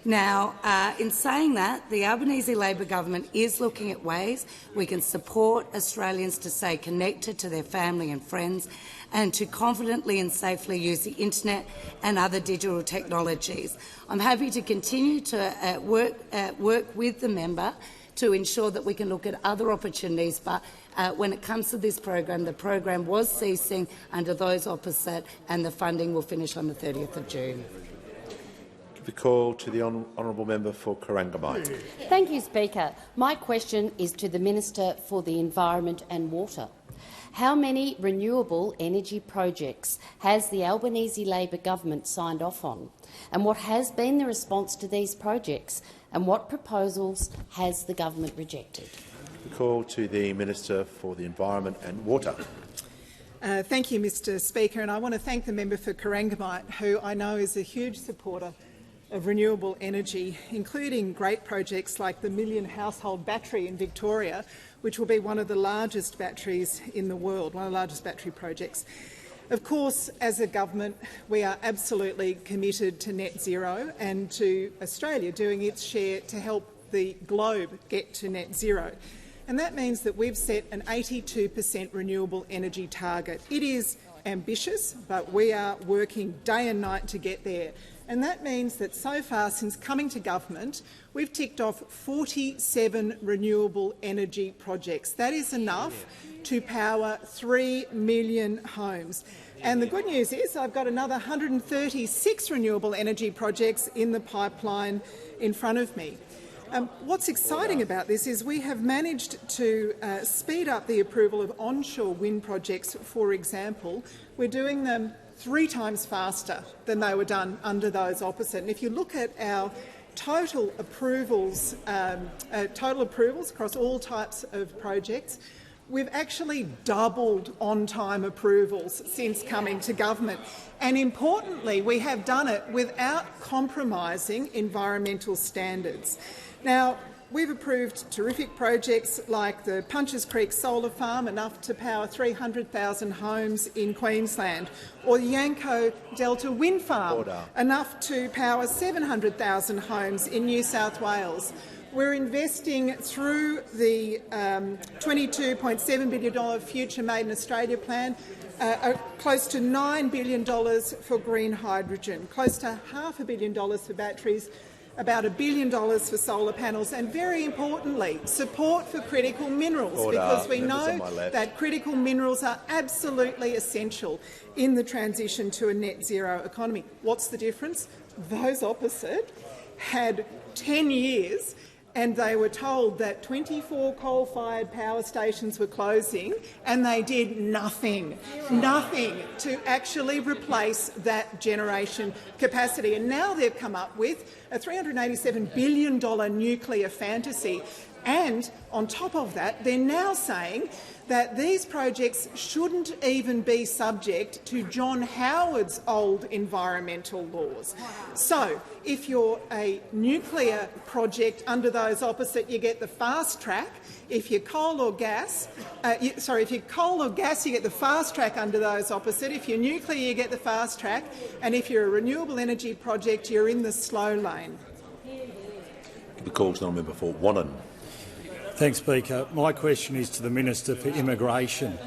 Now, in saying that, the Albanese Labor government is looking at ways we can support Australians to stay connected to their family and friends and to confidently and safely use the internet and other digital technologies. I'm happy to continue to work with the member to ensure that we can look at other opportunities, but when it comes to this program, the program was ceasing under those opposite and the funding will finish on the 30th of June. Give the call to the honourable member for Corangamite. Thank you, Speaker. My question is to the Minister for the Environment and Water. How many renewable energy projects has the Albanese Labor government signed off on? And what has been the response to these projects? And what proposals has the government rejected? The call to the Minister for the Environment and Water. Thank you, Mr Speaker, and I want to thank the member for Corangamite, who I know is a huge supporter of renewable energy, including great projects like the Million Household Battery in Victoria, which will be one of the largest batteries in the world, one of the largest battery projects. Of course, as a government, we are absolutely committed to net zero and to Australia doing its share to help the globe get to net zero. And that means that we've set an 82% renewable energy target. It is ambitious, but we are working day and night to get there. And that means that so far, since coming to government, we've ticked off 47 renewable energy projects. That is enough to power 3 million homes. And the good news is I've got another 136 renewable energy projects in the pipeline in front of me. What's exciting about this is we have managed to speed up the approval of onshore wind projects, for example. We're doing them 3 times faster than they were done under those opposite. And if you look at our total approvals across all types of projects, we've actually doubled on-time approvals since coming to government. And importantly, we have done it without compromising environmental standards. Now, we've approved terrific projects like the Punches Creek Solar Farm, enough to power 300,000 homes in Queensland, or the Yanco Delta Wind Farm, enough to power 700,000 homes in New South Wales. We're investing through the $22.7 billion Future Made in Australia plan, close to $9 billion for green hydrogen, close to $500 million for batteries, about $1 billion for solar panels, and very importantly, support for critical minerals, because we know that critical minerals are absolutely essential in the transition to a net zero economy. What's the difference? Those opposite had 10 years and they were told that 24 coal-fired power stations were closing, and they did nothing to actually replace that generation capacity. And now they've come up with a $387 billion nuclear fantasy. And on top of that, they're now saying that these projects shouldn't even be subject to John Howard's old environmental laws. So, if you're a nuclear project under those opposite, you get the fast track. If you're coal or gas, if you're coal or gas, you get the fast track under those opposite. If you're nuclear, you get the fast track. And if you're a renewable energy project, you're in the slow lane. The call's now member for Wannon. Thanks, Speaker. My question is to the Minister for Immigration.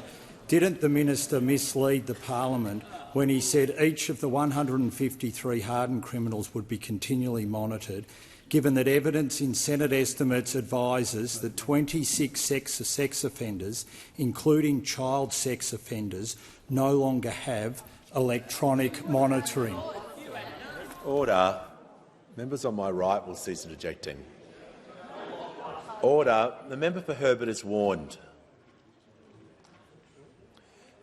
Didn't the minister mislead the parliament when he said each of the 153 hardened criminals would be continually monitored, given that evidence in Senate estimates advises that 26 sex offenders, including child sex offenders, no longer have electronic monitoring? Order. Members on my right will cease interjecting. Order. The member for Herbert is warned.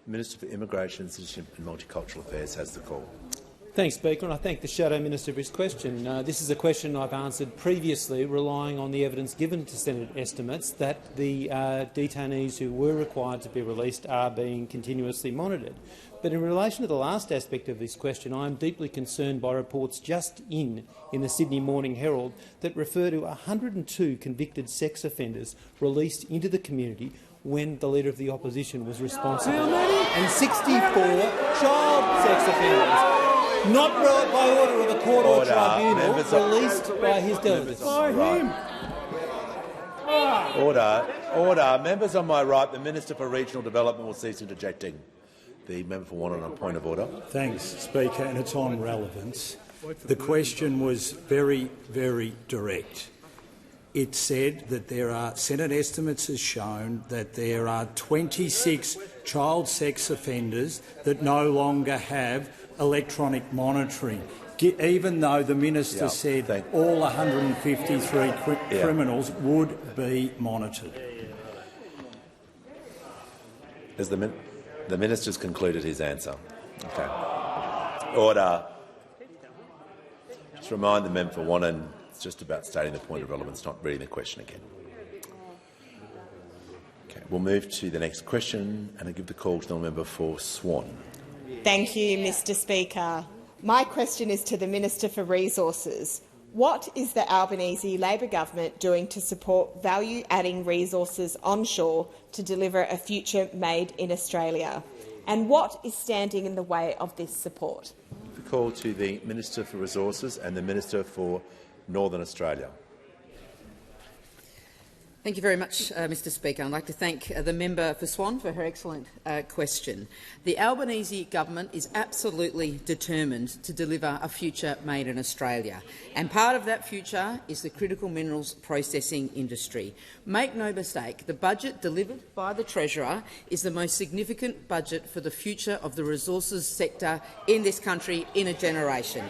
Minister for Immigration, Citizenship and Multicultural Affairs has the call. Thanks, Speaker, and I thank the Shadow Minister for his question. This is a question I've answered previously, relying on the evidence given to Senate estimates that the detainees who were required to be released are being continuously monitored. But in relation to the last aspect of this question, I am deeply concerned by reports just in the Sydney Morning Herald that refer to 102 convicted sex offenders released into the community when the Leader of the Opposition was responsible, and 64 child sex offenders, not by order of a court or tribunal, released by his delegates. Order. Members on my right, the Minister for Regional Development will cease interjecting. The member for Wannon on point of order. Thanks, Speaker, and it's on relevance. The question was very, very direct. It said that there are, Senate estimates has shown that there are 26 child sex offenders that no longer have electronic monitoring, even though the minister said all 153 criminals would be monitored. As the minister's concluded his answer. Okay. Order. Just remind the member for Wannon, it's just about stating the point of relevance, not reading the question again. Okay, we'll move to the next question, and I give the call to the member for Swan. Thank you, Mr. Speaker. My question is to the Minister for Resources. What is the Albanese Labor government doing to support value-adding resources onshore to deliver a future made in Australia? And what is standing in the way of this support? The call to the Minister for Resources and the Minister for Northern Australia. Thank you very much, Mr Speaker. I'd like to thank the member for Swan for her excellent question. The Albanese government is absolutely determined to deliver a future made in Australia, and part of that future is the critical minerals processing industry. Make no mistake, the budget delivered by the Treasurer is the most significant budget for the future of the resources sector in this country in a generation.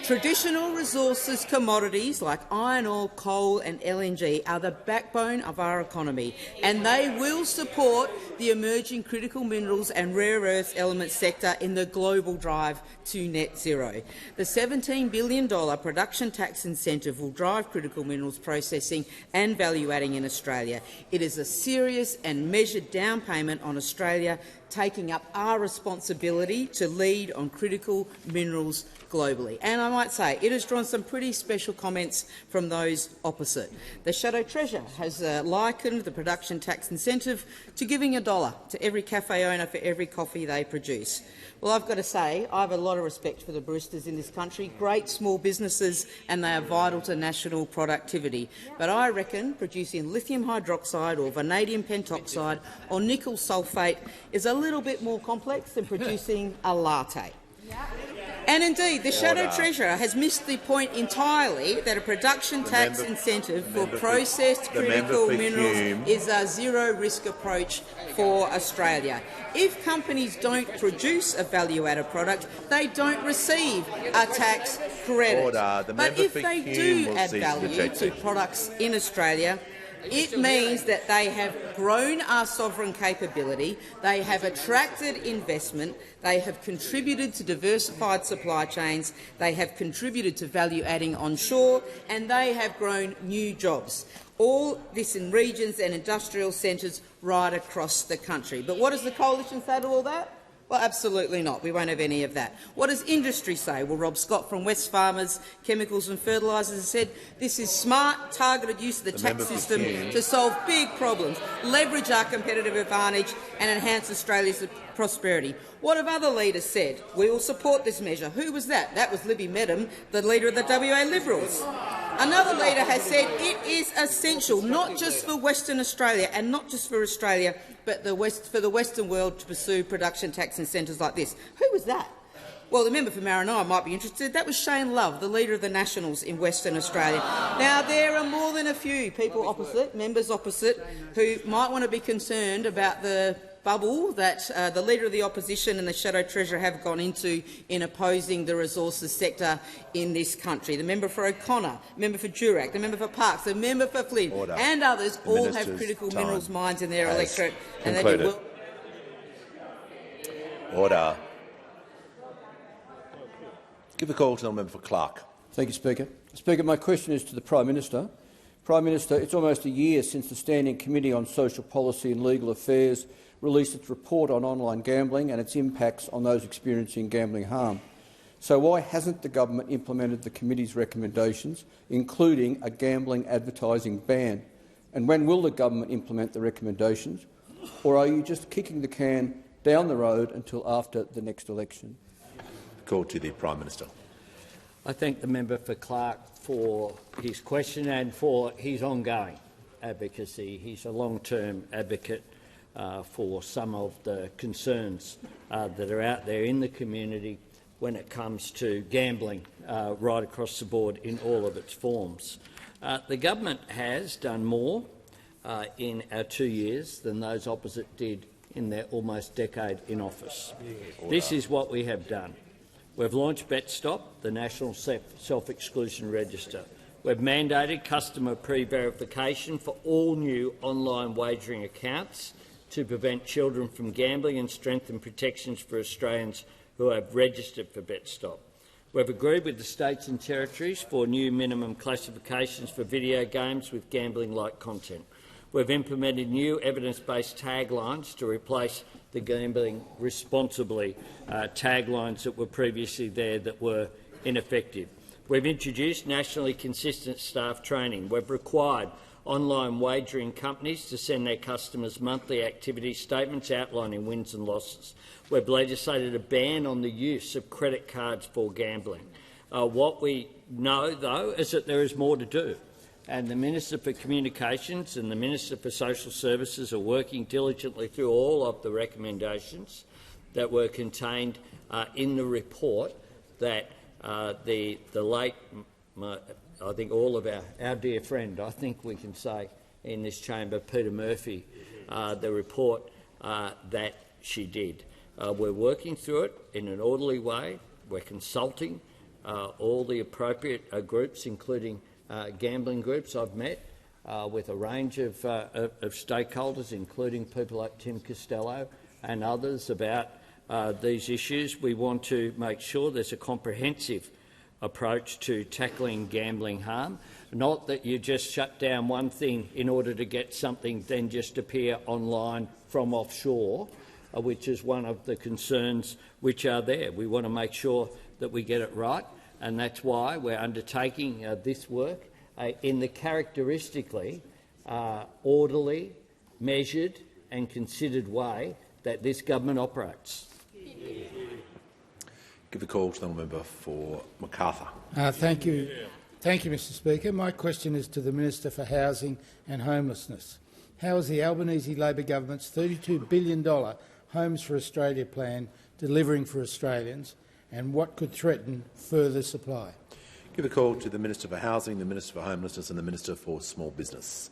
Traditional resources commodities like iron ore, coal and LNG are the backbone of our economy, and they will support the emerging critical minerals and rare earth element sector in the global drive to net zero. The $17 billion production tax incentive will drive critical minerals processing and value-adding in Australia. It is a serious and measured down payment on Australia, taking up our responsibility to lead on critical minerals globally. And I might say it has drawn some pretty special comments from those opposite. The Shadow Treasurer has likened the production tax incentive to giving $1 to every cafe owner for every coffee they produce. Well, I've got to say, I have a lot of respect for the baristas in this country, great small businesses, and they are vital to national productivity. But I reckon producing lithium hydroxide or vanadium pentoxide or nickel sulphate is a little bit more complex than producing a latte. And indeed, the Shadow Treasurer has missed the point entirely that a production tax incentive for processed critical minerals is a zero-risk approach for Australia. If companies don't produce a value-added product, they don't receive a tax credit. But if they do add value to products in Australia, it means that they have grown our sovereign capability, they have attracted investment, they have contributed to diversified supply chains, they have contributed to value-adding onshore, and they have grown new jobs. All this in regions and industrial centres right across the country. But what does the Coalition say to all that? Well, absolutely not. We won't have any of that. What does industry say? Well, Rob Scott from Wesfarmers Chemicals and Fertilisers has said this is smart, targeted use of the tax system to solve big problems, leverage our competitive advantage and enhance Australia's prosperity. What have other leaders said? We will support this measure. Who was that? That was Libby Medham, the leader of the WA Liberals. Another leader has said it is essential, not just for Western Australia and not just for Australia, but for the Western world to pursue production tax incentives like this. Who was that? Well, the member for Maranoa might be interested. That was Shane Love, the leader of the Nationals in Western Australia. Now, there are more than a few people opposite, members opposite, who might want to be concerned about the bubble that the Leader of the Opposition and the Shadow Treasurer have gone into in opposing the resources sector in this country. The member for O'Connor, the member for Durack, the member for Parkes, the member for Flynn and others all have critical minerals mines in their electorate. And they do well. Order. Give the call to the member for Clark. Thank you, Speaker. Speaker, my question is to the Prime Minister. Prime Minister, it's almost a year since the Standing Committee on Social Policy and Legal Affairs released its report on online gambling and its impacts on those experiencing gambling harm. So why hasn't the government implemented the committee's recommendations, including a gambling advertising ban? And when will the government implement the recommendations? Or are you just kicking the can down the road until after the next election? Call to the Prime Minister. I thank the member for Clark for his question and for his ongoing advocacy. He's a long-term advocate for some of the concerns that are out there in the community when it comes to gambling right across the board in all of its forms. The government has done more in our 2 years than those opposite did in their almost decade in office. This is what we have done. We've launched BetStop, the National Self-Exclusion Register. We've mandated customer pre-verification for all new online wagering accounts to prevent children from gambling and strengthen protections for Australians who have registered for BetStop. We've agreed with the states and territories for new minimum classifications for video games with gambling-like content. We've implemented new evidence-based taglines to replace the gambling responsibly taglines that were previously there that were ineffective. We've introduced nationally consistent staff training. We've required online wagering companies to send their customers monthly activity statements outlining wins and losses. We've legislated a ban on the use of credit cards for gambling. What we know, though, is that there is more to do. and the Minister for Communications and the Minister for Social Services are working diligently through all of the recommendations that were contained in the report that the late, I think all of our dear friend, I think we can say in this chamber, Peter Murphy, the report that she did. We're working through it in an orderly way. We're consulting all the appropriate groups, including gambling groups. I've met with a range of stakeholders, including people like Tim Costello and others, about these issues. We want to make sure there's a comprehensive approach to tackling gambling harm, not that you just shut down one thing in order to get something then just appear online from offshore, which is one of the concerns which are there. We want to make sure that we get it right, and that's why we're undertaking this work in the characteristically orderly, measured and considered way that this government operates. Give the call to the member for Macarthur. Thank you. Thank you, Mr Speaker. My question is to the Minister for Housing and Homelessness. How is the Albanese Labor government's $32 billion Homes for Australia plan delivering for Australians, and what could threaten further supply? Give a call to the Minister for Housing, the Minister for Homelessness and the Minister for Small Business.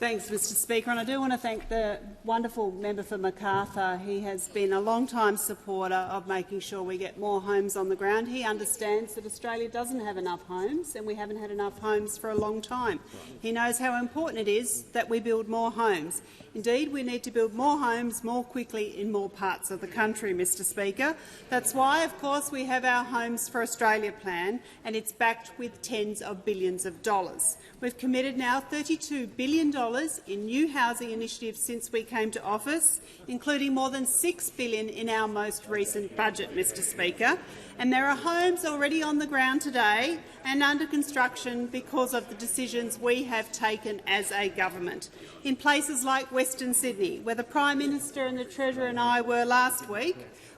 Thanks, Mr Speaker. And I do want to thank the wonderful member for Macarthur. He has been a long-time supporter of making sure we get more homes on the ground. He understands that Australia doesn't have enough homes, and we haven't had enough homes for a long time. He knows how important it is that we build more homes. Indeed, we need to build more homes more quickly in more parts of the country, Mr Speaker. That's why, of course, we have our Homes for Australia plan, and it's backed with tens of billions of dollars. We've committed now $32 billion in new housing initiatives since we came to office, including more than $6 billion in our most recent budget, Mr Speaker. And there are homes already on the ground today and under construction because of the decisions we have taken as a government. In places like Western Sydney, where the Prime Minister and the Treasurer and I were last week,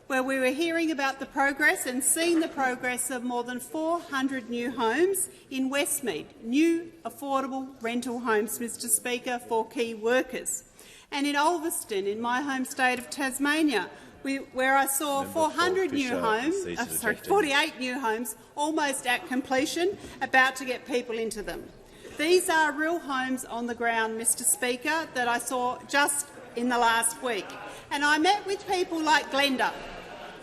where we were hearing about the progress and seeing the progress of more than 400 new homes in Westmead, new affordable rental homes, Mr Speaker, for key workers. And in Ulverston, in my home state of Tasmania, where I saw 400 new homes, 48 new homes, almost at completion, about to get people into them. These are real homes on the ground, Mr Speaker, that I saw just in the last week. And I met with people like Glenda,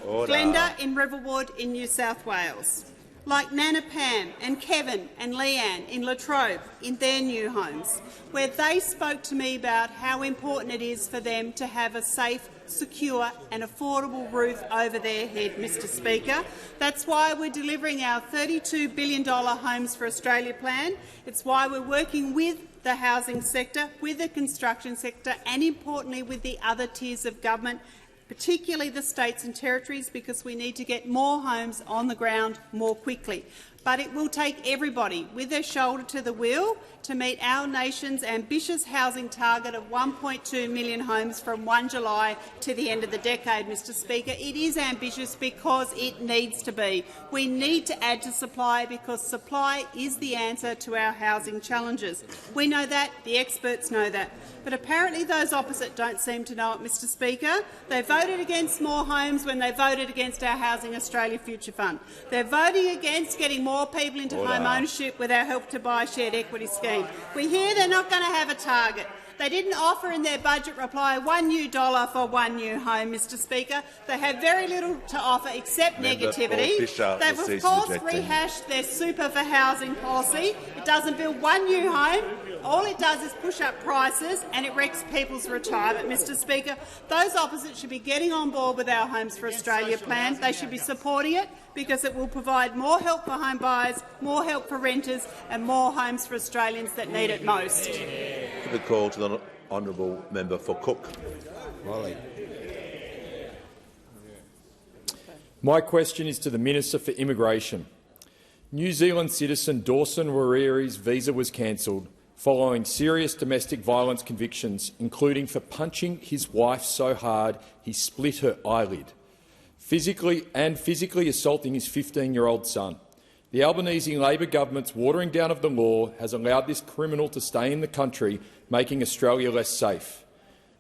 Glenda in Riverwood in New South Wales, like Nana Pam and Kevin and Leanne in Latrobe in their new homes, where they spoke to me about how important it is for them to have a safe, secure and affordable roof over their head, Mr Speaker. That's why we're delivering our $32 billion Homes for Australia plan. It's why we're working with the housing sector, with the construction sector and, importantly, with the other tiers of government, particularly the states and territories, because we need to get more homes on the ground more quickly. But it will take everybody with their shoulder to the wheel to meet our nation's ambitious housing target of 1.2 million homes from 1 July to the end of the decade, Mr Speaker. It is ambitious because it needs to be. We need to add to supply because supply is the answer to our housing challenges. We know that, the experts know that. But apparently those opposite don't seem to know it, Mr Speaker. They voted against more homes when they voted against our Housing Australia Future Fund. They're voting against getting more people into home ownership with our Help to Buy shared equity scheme. We hear they're not going to have a target. They didn't offer in their budget reply $1 new for one new home, Mr Speaker. They have very little to offer except negativity. They've of course rehashed their Super for Housing policy. It doesn't build one new home. All it does is push up prices and it wrecks people's retirement, Mr Speaker. Those opposite should be getting on board with our Homes for Australia plan. They should be supporting it because it will provide more help for home buyers, more help for renters and more homes for Australians that need it most. The call to the honourable member for Cook. Riley. My question is to the Minister for Immigration. New Zealand citizen Dawson Wariri's visa was cancelled following serious domestic violence convictions, including for punching his wife so hard he split her eyelid, physically assaulting his 15-year-old son. The Albanese Labor government's watering down of the law has allowed this criminal to stay in the country, making Australia less safe.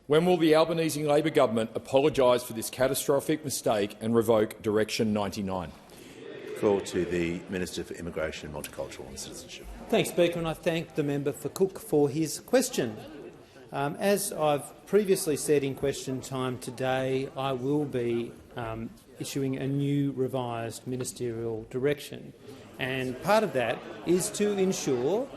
When will the Albanese Labor government apologise for this catastrophic mistake and revoke Direction 99? Call to the Minister for Immigration, Multicultural and Citizenship. Thanks, Speaker, and I thank the member for Cook for his question. As I've previously said in question time today, I will be issuing a new revised ministerial direction, and part of that is to ensure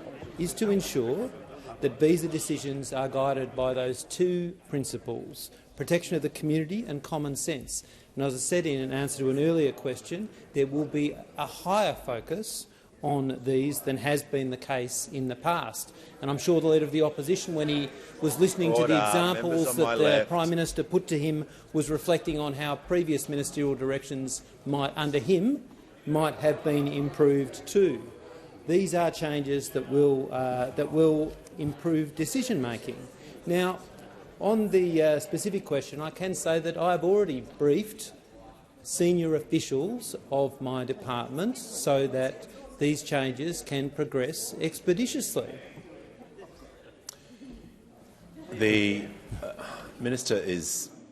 that visa decisions are guided by those two principles: protection of the community and common sense. And as I said in an answer to an earlier question, there will be a higher focus on these than has been the case in the past. And I'm sure the Leader of the Opposition, when he was listening to the examples that the Prime Minister put to him, was reflecting on how previous ministerial directions under him might have been improved too. These are changes that will improve decision-making. Now, on the specific question, I can say that I have already briefed senior officials of my department so that these changes can progress expeditiously. The Minister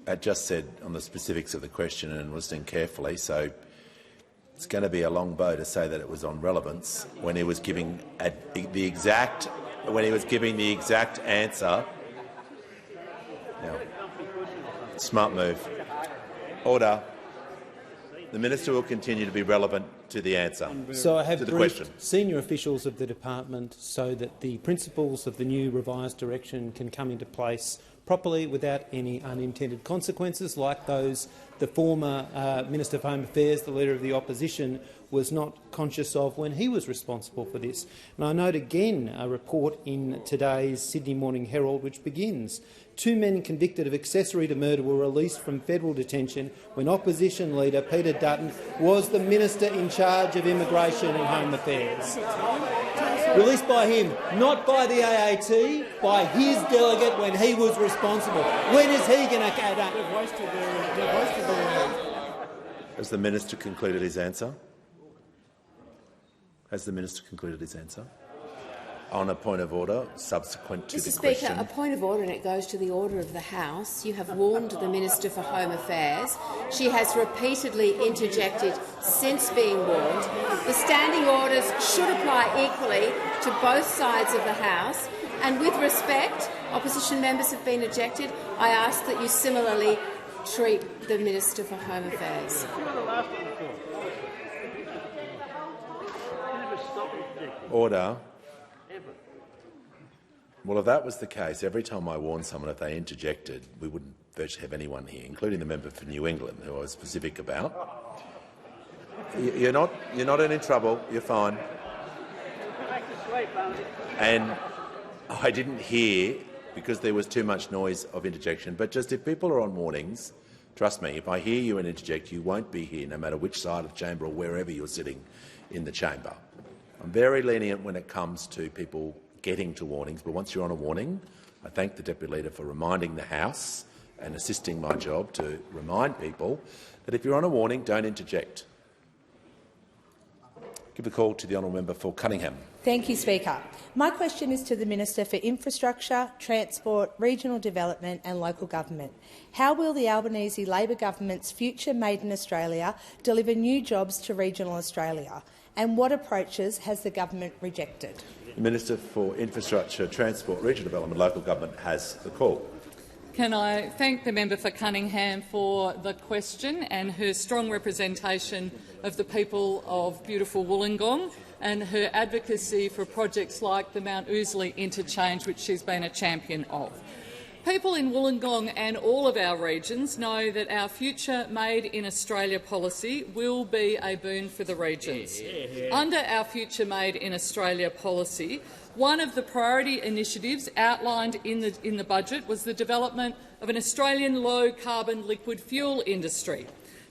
had just said on the specifics of the question and listening carefully, so it's going to be a long bow to say that it was on relevance when he was giving the exact answer. Now, smart move. Order. The Minister will continue to be relevant to the answer. So I have to the briefed question. senior officials of the department so that the principles of the new revised direction can come into place properly without any unintended consequences like those the former Minister for Home Affairs, the Leader of the Opposition, was not conscious of when he was responsible for this. And I note again a report in today's Sydney Morning Herald which begins, 2 men convicted of accessory to murder were released from federal detention when Opposition Leader Peter Dutton was the Minister in charge of Immigration and Home Affairs. Released by him, not by the AAT, by his delegate when he was responsible. When is he going to get up? Has the Minister concluded his answer? Has the Minister concluded his answer? On a point of order, subsequent to the question. Mr. Speaker, a point of order, and it goes to the order of the House. You have warned the Minister for Home Affairs. She has repeatedly interjected since being warned. The standing orders should apply equally to both sides of the House. And with respect, opposition members have been ejected. I ask that you similarly treat the Minister for Home Affairs. Order. Well, if that was the case, every time I warned someone if they interjected, we wouldn't virtually have anyone here, including the member for New England, who I was specific about. You're not in trouble. You're fine. And I didn't hear, because there was too much noise of interjection, but just if people are on warnings, trust me, if I hear you and interject, you won't be here, no matter which side of the chamber or wherever you're sitting in the chamber. I'm very lenient when it comes to people getting to warnings, but once you're on a warning, I thank the Deputy Leader for reminding the House and assisting my job to remind people that if you're on a warning, don't interject. Give the call to the honourable member for Cunningham. Thank you, Speaker. My question is to the Minister for Infrastructure, Transport, Regional Development and Local Government. How will the Albanese Labor government's Future Made in Australia deliver new jobs to regional Australia? And what approaches has the government rejected? The Minister for Infrastructure, Transport, Regional Development and Local Government has the call. Can I thank the member for Cunningham for the question and her strong representation of the people of beautiful Wollongong and her advocacy for projects like the Mount Ousley interchange, which she's been a champion of. People in Wollongong and all of our regions know that our Future Made in Australia policy will be a boon for the regions. Under our Future Made in Australia policy, one of the priority initiatives outlined in the budget was the development of an Australian low-carbon liquid fuel industry.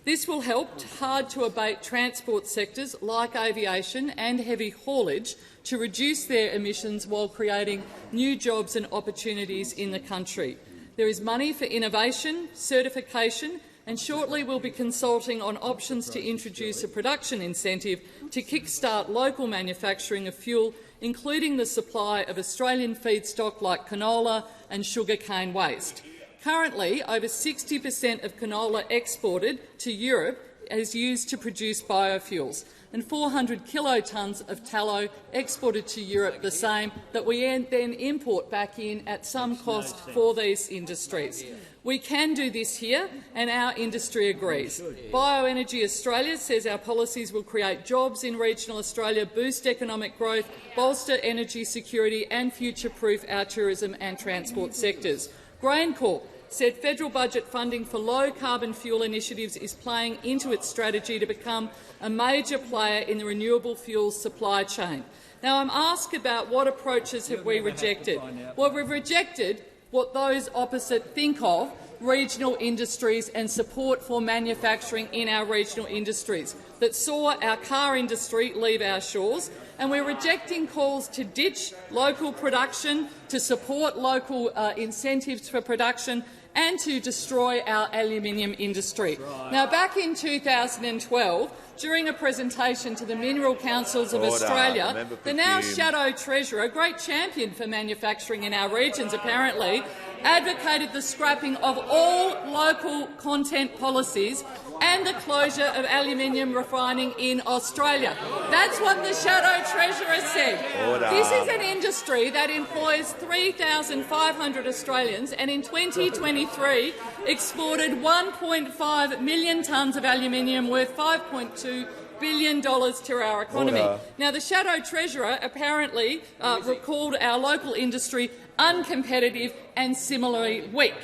This will help hard-to-abate transport sectors like aviation and heavy haulage to reduce their emissions while creating new jobs and opportunities in the country. There is money for innovation, certification and shortly we'll be consulting on options to introduce a production incentive to kick-start local manufacturing of fuel, including the supply of Australian feedstock like canola and sugarcane waste. Currently, over 60% of canola exported to Europe is used to produce biofuels, and 400 kilotonnes of tallow exported to Europe, the same that we then import back in at some cost for these industries. We can do this here, and our industry agrees. Bioenergy Australia says our policies will create jobs in regional Australia, boost economic growth, bolster energy security and future-proof our tourism and transport sectors. GrainCorp said federal budget funding for low-carbon fuel initiatives is playing into its strategy to become a major player in the renewable fuels supply chain. Now, I'm asked about what approaches have we rejected. Well, we've rejected what those opposite think of regional industries and support for manufacturing in our regional industries that saw our car industry leave our shores, and we're rejecting calls to ditch local production, to support local incentives for production and to destroy our aluminium industry. Now, back in 2012, during a presentation to the Mineral Councils of Australia, the now Shadow Treasurer, a great champion for manufacturing in our regions apparently, advocated the scrapping of all local content policies and the closure of aluminium refining in Australia. That's what the Shadow Treasurer said. This is an industry that employs 3,500 Australians and in 2023 exported 1.5 million tonnes of aluminium worth $5.2 billion to our economy. Now, the Shadow Treasurer apparently recalled our local industry uncompetitive and similarly weak.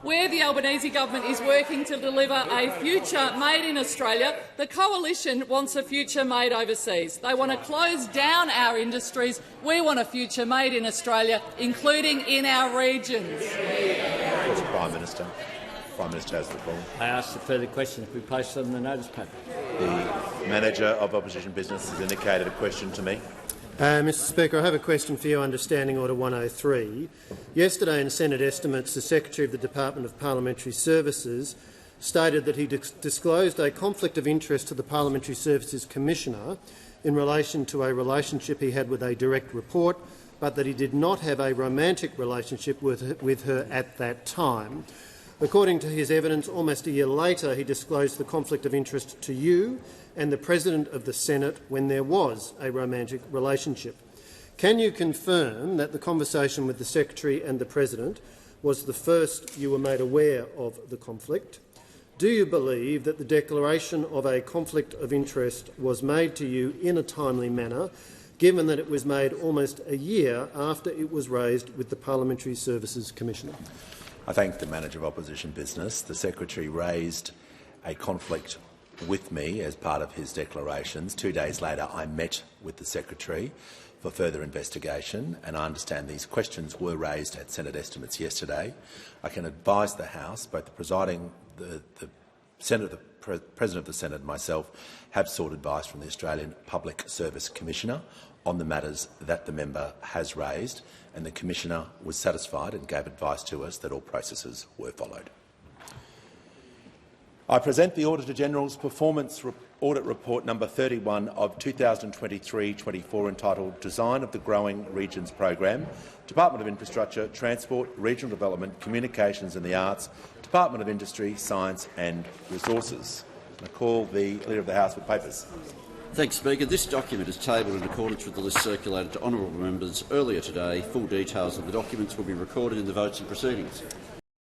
Where the Albanese government is working to deliver a future made in Australia, the coalition wants a future made overseas. They want to close down our industries. We want a future made in Australia, including in our regions. Prime Minister. Prime Minister has the call. I ask that further questions be placed on the notice paper. The Manager of Opposition Business has indicated a question to me. Mr Speaker, I have a question for you under Standing Order 103. Yesterday in Senate estimates, the Secretary of the Department of Parliamentary Services stated that he disclosed a conflict of interest to the Parliamentary Services Commissioner in relation to a relationship he had with a direct report, but that he did not have a romantic relationship with her at that time. According to his evidence, almost a year later he disclosed the conflict of interest to you and the President of the Senate when there was a romantic relationship. Can you confirm that the conversation with the Secretary and the President was the first you were made aware of the conflict? Do you believe that the declaration of a conflict of interest was made to you in a timely manner, given that it was made almost a year after it was raised with the Parliamentary Services Commissioner? I thank the Manager of Opposition Business. The Secretary raised a conflict with me as part of his declarations. 2 days later, I met with the Secretary for further investigation, and I understand these questions were raised at Senate estimates yesterday. I can advise the House, both the President of the Senate and myself have sought advice from the Australian Public Service Commissioner on the matters that the member has raised, and the Commissioner was satisfied and gave advice to us that all processes were followed. I present the Auditor-General's Performance Audit Report No. 31 of 2023-24 entitled Design of the Growing Regions Program, Department of Infrastructure, Transport, Regional Development, Communications and the Arts, Department of Industry, Science and Resources. I call the Leader of the House with papers. Thanks, Speaker. This document is tabled in accordance with the list circulated to honourable members earlier today. Full details of the documents will be recorded in the votes and proceedings.